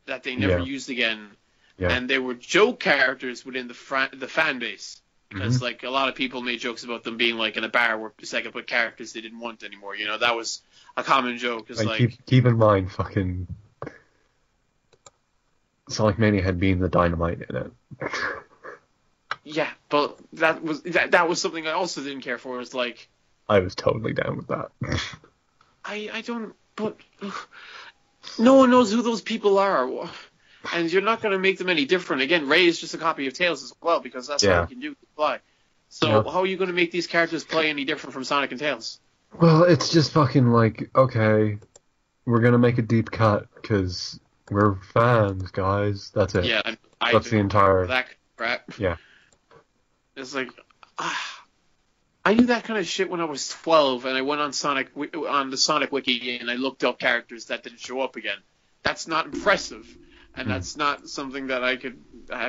C: that they never used again. Yeah. And they were joke characters within the fan base. Because, like, a lot of people made jokes about them being, like, in a bar where they could put characters they didn't want anymore. You know, that was a common joke.
B: Keep in mind, fucking... Sonic Mania had Beam the Dynamite in it.
C: Yeah, but that was something I also didn't care for. It was like...
B: I was totally down with that.
C: I don't... But... No one knows who those people are. And you're not going to make them any different. Again, Ray is just a copy of Tails as well, because that's all you can do, fly. So how are you going to make these characters play any different from Sonic and Tails?
B: Well, it's just fucking like, okay, we're going to make a deep cut, because we're fans, guys. That's it.
C: Yeah,
B: that's the entire...
C: That crap.
B: Yeah.
C: It's like... I knew that kind of shit when I was 12, and I went on the Sonic Wiki, and I looked up characters that didn't show up again. That's not impressive. And that's not something that I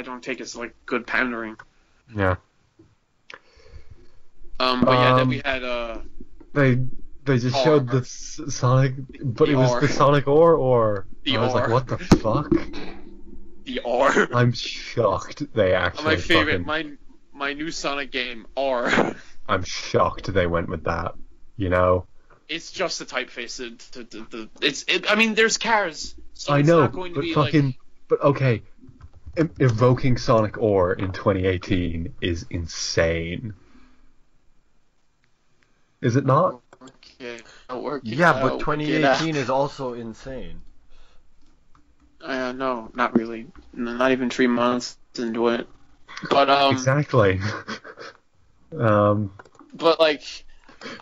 C: don't take as, like, good pandering.
B: Yeah.
C: But yeah, then we had,
B: They just showed the Sonic, but it was the Sonic or? I was like, what the fuck?
C: The R.
B: I'm shocked they actually
C: my favorite, my new Sonic game, R.
B: I'm shocked they went with that, you know?
C: It's just a typeface. I mean, there's cars. So
B: I know,
C: not going to
B: but
C: be
B: fucking...
C: like...
B: But okay, evoking Sonic Ore in 2018 is insane. Is it not?
C: Okay.
A: Yeah, but 2018 is also insane.
C: No, not really. Not even 3 months into it. But
B: exactly.
C: But like,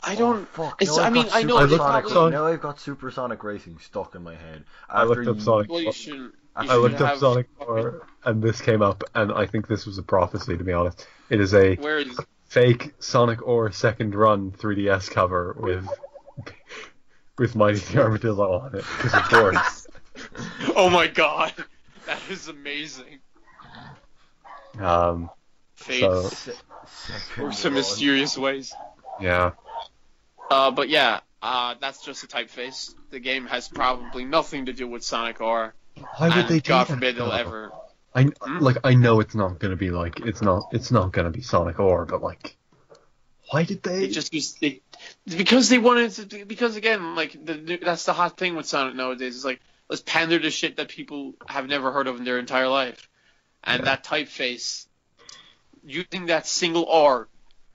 C: I don't.
A: Now I've got Supersonic Racing stuck in my head.
B: I looked up Sonic.
C: Well, you shouldn't.
B: I looked up Sonic 4, and this came up, and I think this was a prophecy, to be honest. It is a fake Sonic Ore second run 3DS cover with Mighty the Armadillo on it, because of course.
C: Oh my god, that is amazing. Fate works in mysterious ways.
B: Yeah.
C: But yeah, that's just a typeface. The game has probably nothing to do with Sonic Ore.
B: Why would they do
C: God
B: that,
C: forbid they'll
B: though?
C: ever.
B: I know it's not gonna be like it's not gonna be Sonic Ore, but like, why did they?
C: Because they wanted to. Because again, like that's the hot thing with Sonic nowadays. It's like let's pander to shit that people have never heard of in their entire life, and that typeface, using that single R,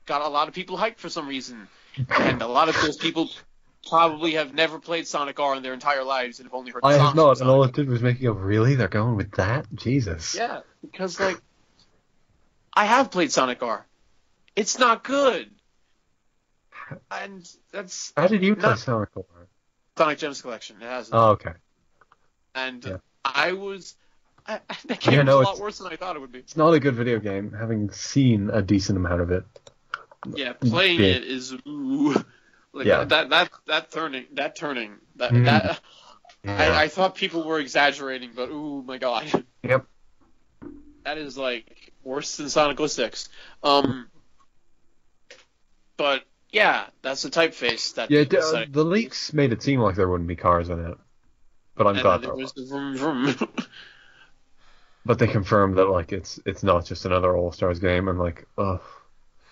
C: got a lot of people hyped for some reason, and a lot of those people probably have never played Sonic R in their entire lives and have only heard the songs.
B: I have not, and all it did was make you go, really? They're going with that? Jesus.
C: Yeah, because, like, I have played Sonic R. It's not good. And that's...
B: How did you play Sonic R?
C: Sonic Genesis Collection. It hasn't.
B: Oh, okay.
C: And I was... that game was a lot worse than I thought it would be.
B: It's not a good video game, having seen a decent amount of it.
C: Yeah, playing it is... Ooh. Like that turning,
B: Yeah.
C: I thought people were exaggerating, but oh my god.
B: Yep.
C: That is like worse than Sonic 06. But yeah, that's the typeface that
B: Yeah,
C: people say.
B: the leaks made it seem like there wouldn't be cars in it, but I'm
C: And
B: glad
C: then there
B: there
C: was
B: was.
C: the vroom vroom.
B: But they confirmed that like it's not just another All Stars game, and like, ugh,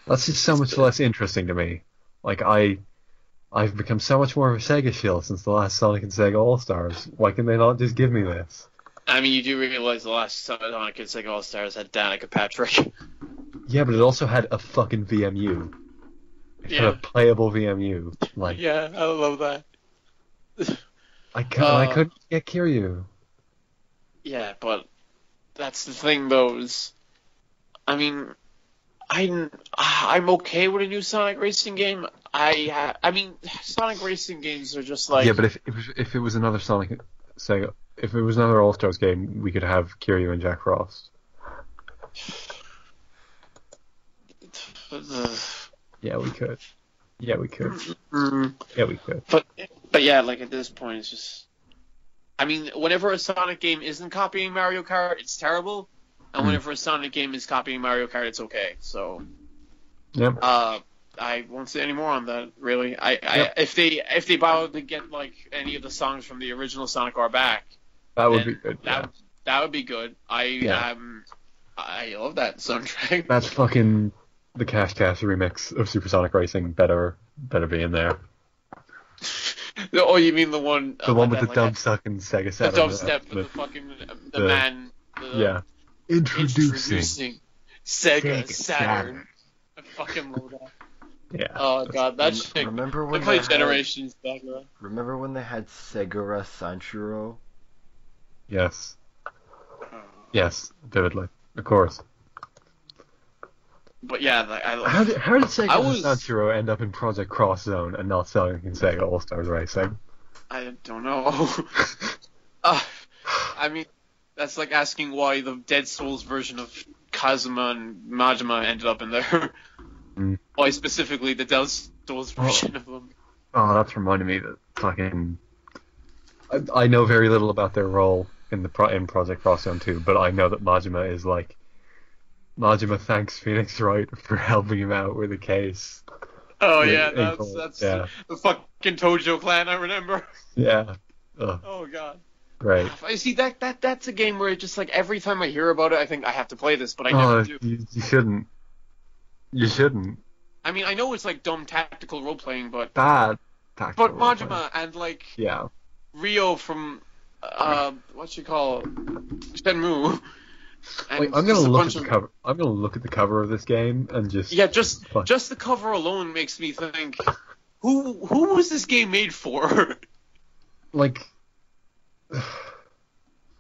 B: that's just so much less interesting to me. Like I've become so much more of a Sega shill since the last Sonic and Sega All Stars. Why can they not just give me this?
C: I mean, you do realize the last Sonic and Sega All Stars had Danica Patrick.
B: Yeah, but it also had a fucking VMU. It had a playable VMU. Like,
C: Yeah, I love that.
B: I couldn't get Kiryu.
C: Yeah, but that's the thing, though. Is I mean, I'm okay with a new Sonic racing game. I mean, Sonic racing games are just like
B: Yeah, but if it was another Sonic Sega, if it was another All Stars game, we could have Kiryu and Jack Frost. Yeah, we could. Yeah, we could. Yeah, we could.
C: But yeah, like at this point, it's just. I mean, whenever a Sonic game isn't copying Mario Kart, it's terrible, and whenever a Sonic game is copying Mario Kart, it's okay. So.
B: Yep.
C: I won't say any more on that. Really, if they bothered to get like any of the songs from the original Sonic R back,
B: that would be good.
C: That would be good. I love that soundtrack.
B: That's fucking the Cash Cash remix of Supersonic Racing. Better be in there.
C: Oh, you mean the one?
B: The one with the dubstep and Sega Saturn.
C: The dubstep with the fucking man.
B: Introducing
C: Sega Saturn. I fucking love that.
B: Yeah.
C: Oh god, that shit.
A: Remember when
C: I played Generations back then.
A: Remember when they had Segura Sanshiro?
B: Yes. Yes, vividly. Of course.
C: But yeah,
B: how did Sega Sanshiro end up in Project Cross Zone and not selling in Sega All Stars Racing?
C: I don't know. I mean, that's like asking why the Dead Souls version of Kazuma and Majima ended up in there. Why specifically the Dead Souls version of them?
B: Oh, that's reminding me that fucking. I know very little about their role in Project Cross Zone 2, but I know that Majima is like. Majima thanks Phoenix Wright for helping him out with a case.
C: Oh yeah, that's the fucking Tojo clan. I remember.
B: Yeah.
C: Ugh. Oh god.
B: Right.
C: I see that's a game where it just like every time I hear about it, I think I have to play this, but I never do.
B: You shouldn't. You shouldn't.
C: I mean, I know it's like dumb tactical role playing, but
B: bad tactical.
C: But Majima and like Rio from what you call Shenmue.
B: Wait, I'm gonna look at the cover. I'm gonna look at the cover of this game and just
C: just the cover alone makes me think, who was this game made for?
B: Like,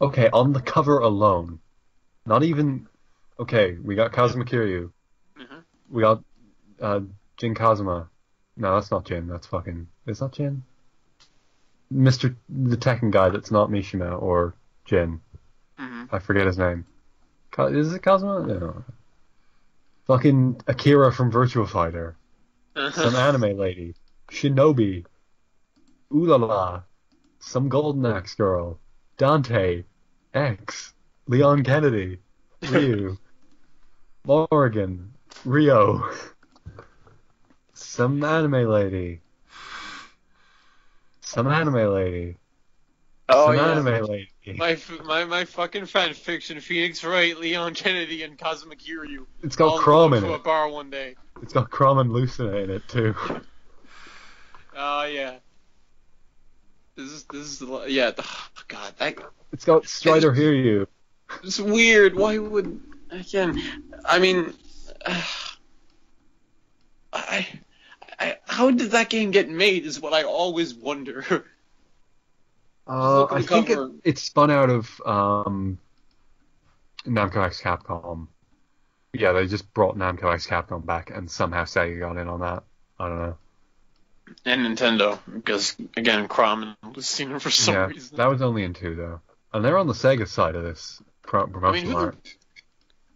B: okay, on the cover alone, not even. Okay, we got Kazuma Kiryu. We got Jin Kazuma. No, that's not Jin. That's fucking. Is that Jin? The Tekken guy that's not Mishima or Jin. I forget his name. Is it Kazuma? No. Fucking Akira from Virtua Fighter. Some anime lady. Shinobi. Ooh la la. Some Golden Axe girl. Dante. X. Leon Kennedy. Ryu. Morgan. Rio. Some anime lady. Some anime lady.
C: Oh,
B: Some anime lady.
C: My fucking fan fiction, Phoenix Wright, Leon Kennedy, and Kazuma Kiryu.
B: It's got Crom in it.
C: To a bar one day.
B: It's got Crom and Lucina in it too.
C: Oh yeah. This is oh god,
B: it's got Strider Hiryu.
C: It's weird. Why would again? I mean, how did that game get made? Is what I always wonder.
B: I think it spun out of Namco X Capcom. Yeah, they just brought Namco X Capcom back, and somehow Sega got in on that. I don't know.
C: And Nintendo, because again, Crom and Lucina for some reason.
B: That was only in 2 though, and they're on the Sega side of this promotional art.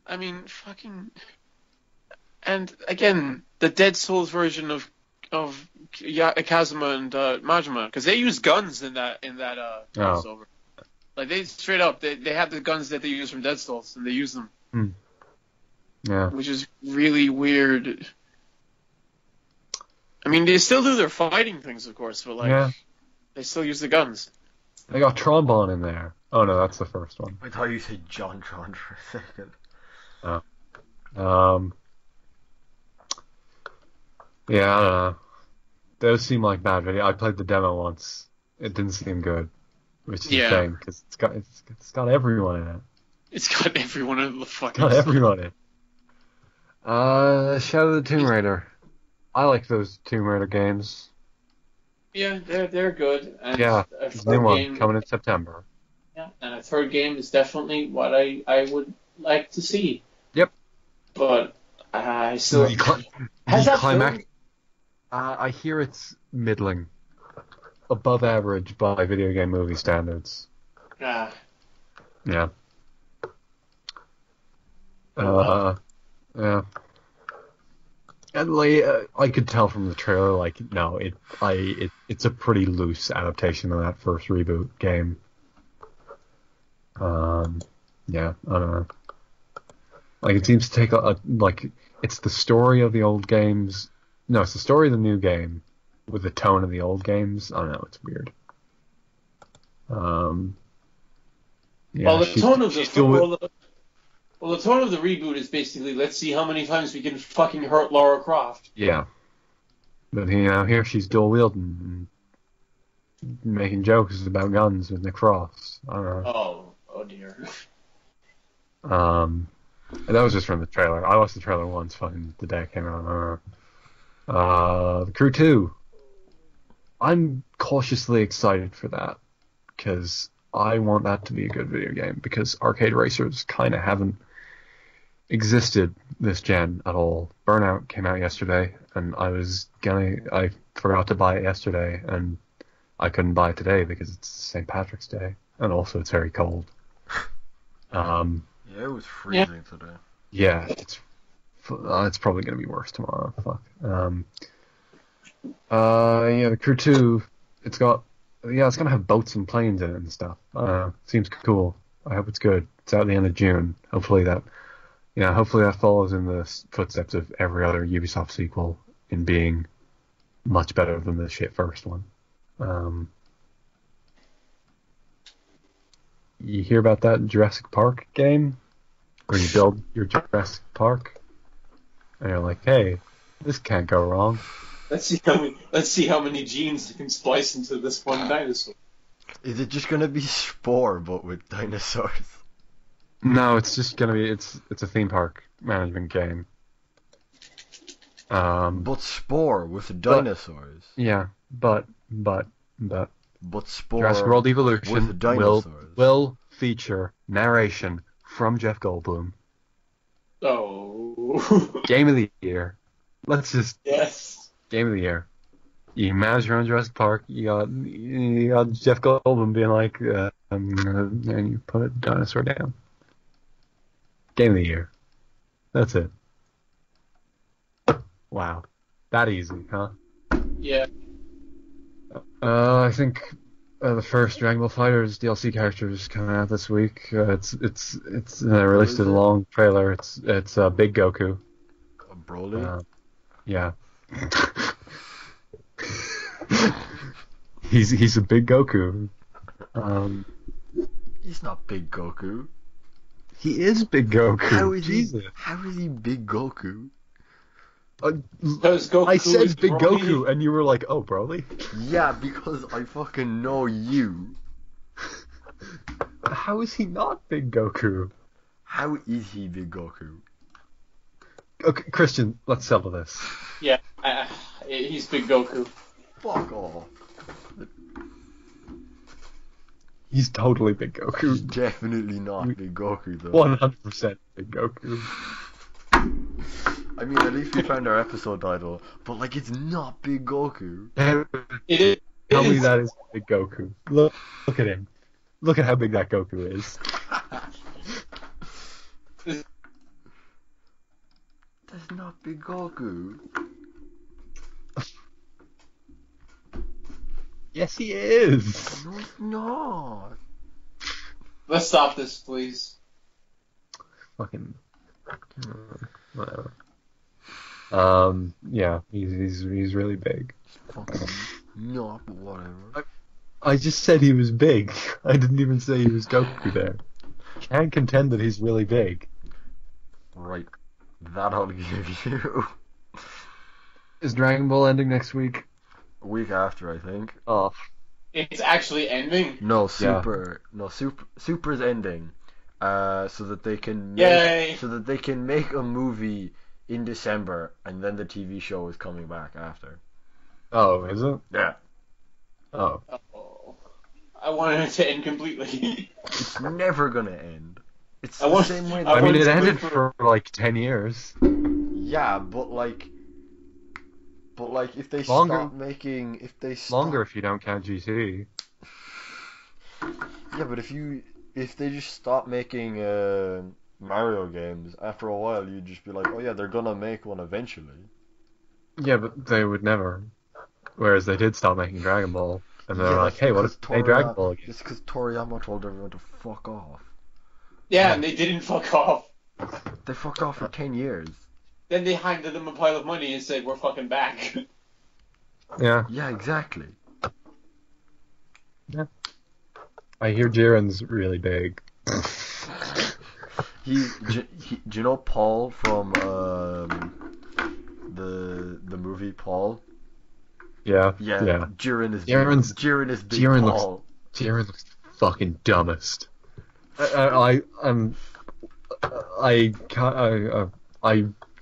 C: I mean, fucking. And again, the Dead Souls version of Kazuma and Majima, because they use guns in that crossover. Like they straight up they have the guns that they use from Dead Cells and they use them.
B: Yeah.
C: Which is really weird. I mean, they still do their fighting things, of course, but they still use the guns.
B: They got Trombone in there. Oh no, that's the first one.
A: I thought you said John Tron for a second.
B: Oh. Yeah, I don't know. Those seem like bad video. I played the demo once. It didn't seem good, which is a shame because it's got everyone in it.
C: It's got everyone in the fucking.
B: Got everyone in. Shadow of the Tomb Raider. I like those Tomb Raider games.
C: Yeah, they're good. And
B: new one coming in September.
C: Yeah, and a third game is definitely what I would like to see.
B: Yep.
C: But I still
B: I hear it's middling, above average by video game movie standards.
C: Yeah.
B: Yeah. Yeah. And I could tell from the trailer, like, no, it's a pretty loose adaptation of that first reboot game. Yeah, I don't know. Like, it seems to take it's the story of the old games. No, it's the story of the new game with the tone of the old games. I don't know, it's weird.
C: Well, the tone of the reboot is basically, let's see how many times we can fucking hurt Lara Croft.
B: Yeah. But here she's dual wielding and making jokes about guns with Nick Frost. I don't know.
C: Oh dear.
B: And that was just from the trailer. I watched the trailer once, fucking the day it came out. The Crew 2. I'm cautiously excited for that because I want that to be a good video game because arcade racers kind of haven't existed this gen at all. Burnout came out yesterday, and I forgot to buy it yesterday, and I couldn't buy it today because it's St. Patrick's Day, and also it's very cold.
A: Yeah, it was freezing today.
B: Yeah, it's probably gonna be worse tomorrow. Fuck. The Crew 2, it's gonna have boats and planes in it and stuff. Seems cool. I hope it's good. It's out at the end of June. Hopefully that follows in the footsteps of every other Ubisoft sequel in being much better than the shit first one. You hear about that Jurassic Park game? Where you build your Jurassic Park? And you're like, hey, this can't go wrong.
C: Let's see how many genes you can splice into this one dinosaur.
A: Is it just gonna be Spore but with dinosaurs?
B: No, it's just gonna be it's a theme park management game.
A: But Spore with dinosaurs.
B: But
A: Spore
B: Jurassic World Evolution
A: with dinosaurs
B: will feature narration from Jeff Goldblum.
C: Oh.
B: Game of the year.
C: Yes.
B: Game of the year. You manage your own Jurassic Park. You got Jeff Goldblum being like, and you put a dinosaur down. Game of the year. That's it. Wow, that easy, huh?
C: Yeah.
B: I think the first Dragon Ball FighterZ DLC character is coming out this week. It's released in a long trailer. It's Big Goku.
A: Broly.
B: Yeah. He's a Big Goku.
A: He's not Big Goku.
B: He is Big Goku.
A: How is he Big Goku?
C: Goku
B: I said Big
C: Broly.
B: Goku, and you were like, "Oh, Broly."
A: Yeah, because I fucking know you.
B: How is he not Big Goku?
A: How is he Big Goku?
B: Okay, Christian, let's settle this.
C: Yeah, he's Big Goku.
A: Fuck off.
B: He's totally Big Goku.
A: He's definitely not Big Goku, though.
B: 100% Big Goku.
A: I mean, at least we found our episode title, but like, it's not Big Goku.
C: It is.
B: Tell me that is Big Goku. Look at him. Look at how big that Goku is.
A: That's not Big Goku.
B: Yes, he is.
A: No, he's not.
C: Let's stop this, please.
B: Fucking whatever. Yeah, he's really big.
A: Fucking not, but whatever.
B: I just said he was big. I didn't even say he was Goku there. Can't contend that he's really big.
A: Right. That I'll give you.
B: Is Dragon Ball ending next week?
A: A week after, I think.
B: Oh.
C: It's actually ending?
A: No, Super's ending. So that they can make a movie in December, and then the TV show is coming back after.
B: Oh, is it?
A: Yeah.
B: Oh.
C: I wanted it to end completely.
A: It's never gonna end. It's
C: the
A: same way.
B: I mean, it ended for like 10 years.
A: Yeah, but if they
B: Longer.
A: stop making,
B: Longer if you don't count GT.
A: Yeah, but if they just stop making Mario games, after a while you'd just be like, oh yeah, they're gonna make one eventually.
B: Yeah, but they would never. Whereas they did stop making Dragon Ball, and they're like, hey, what if they make Dragon Ball again?
A: Just because Toriyama told everyone to fuck off.
C: Yeah, and they didn't fuck off.
A: They fucked off for 10 years.
C: Then they handed them a pile of money and said, we're fucking back.
B: Yeah.
A: Yeah, exactly.
B: Yeah. I hear Jiren's really big.
A: Do you know Paul from the movie Paul?
B: Yeah.
A: Yeah. Jiren is big Paul.
B: Jiren looks fucking dumbest. I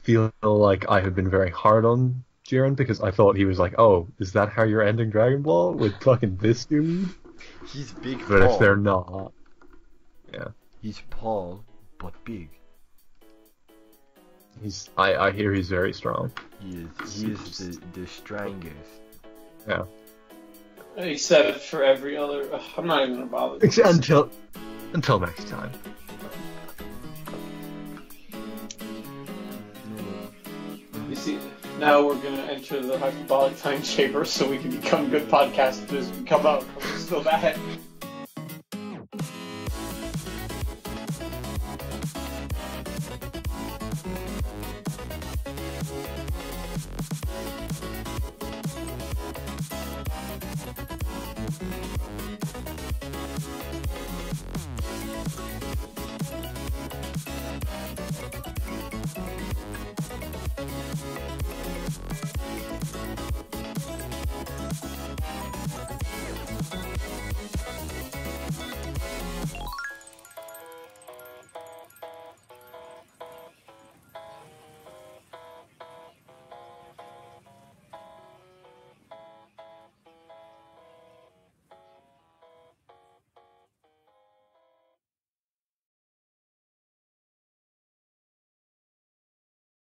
B: feel like I have been very hard on Jiren because I thought he was like, oh, is that how you're ending Dragon Ball with fucking this dude?
A: He's big
B: But
A: Paul.
B: if they're not, yeah.
A: He's Paul, but big.
B: I hear he's very strong.
A: He is the strongest.
B: Yeah.
C: He said it for every other... I'm not even gonna bother.
B: Until next time.
C: You see, now we're gonna enter the hyperbolic time chamber so we can become good podcasters and come out. We're still bad.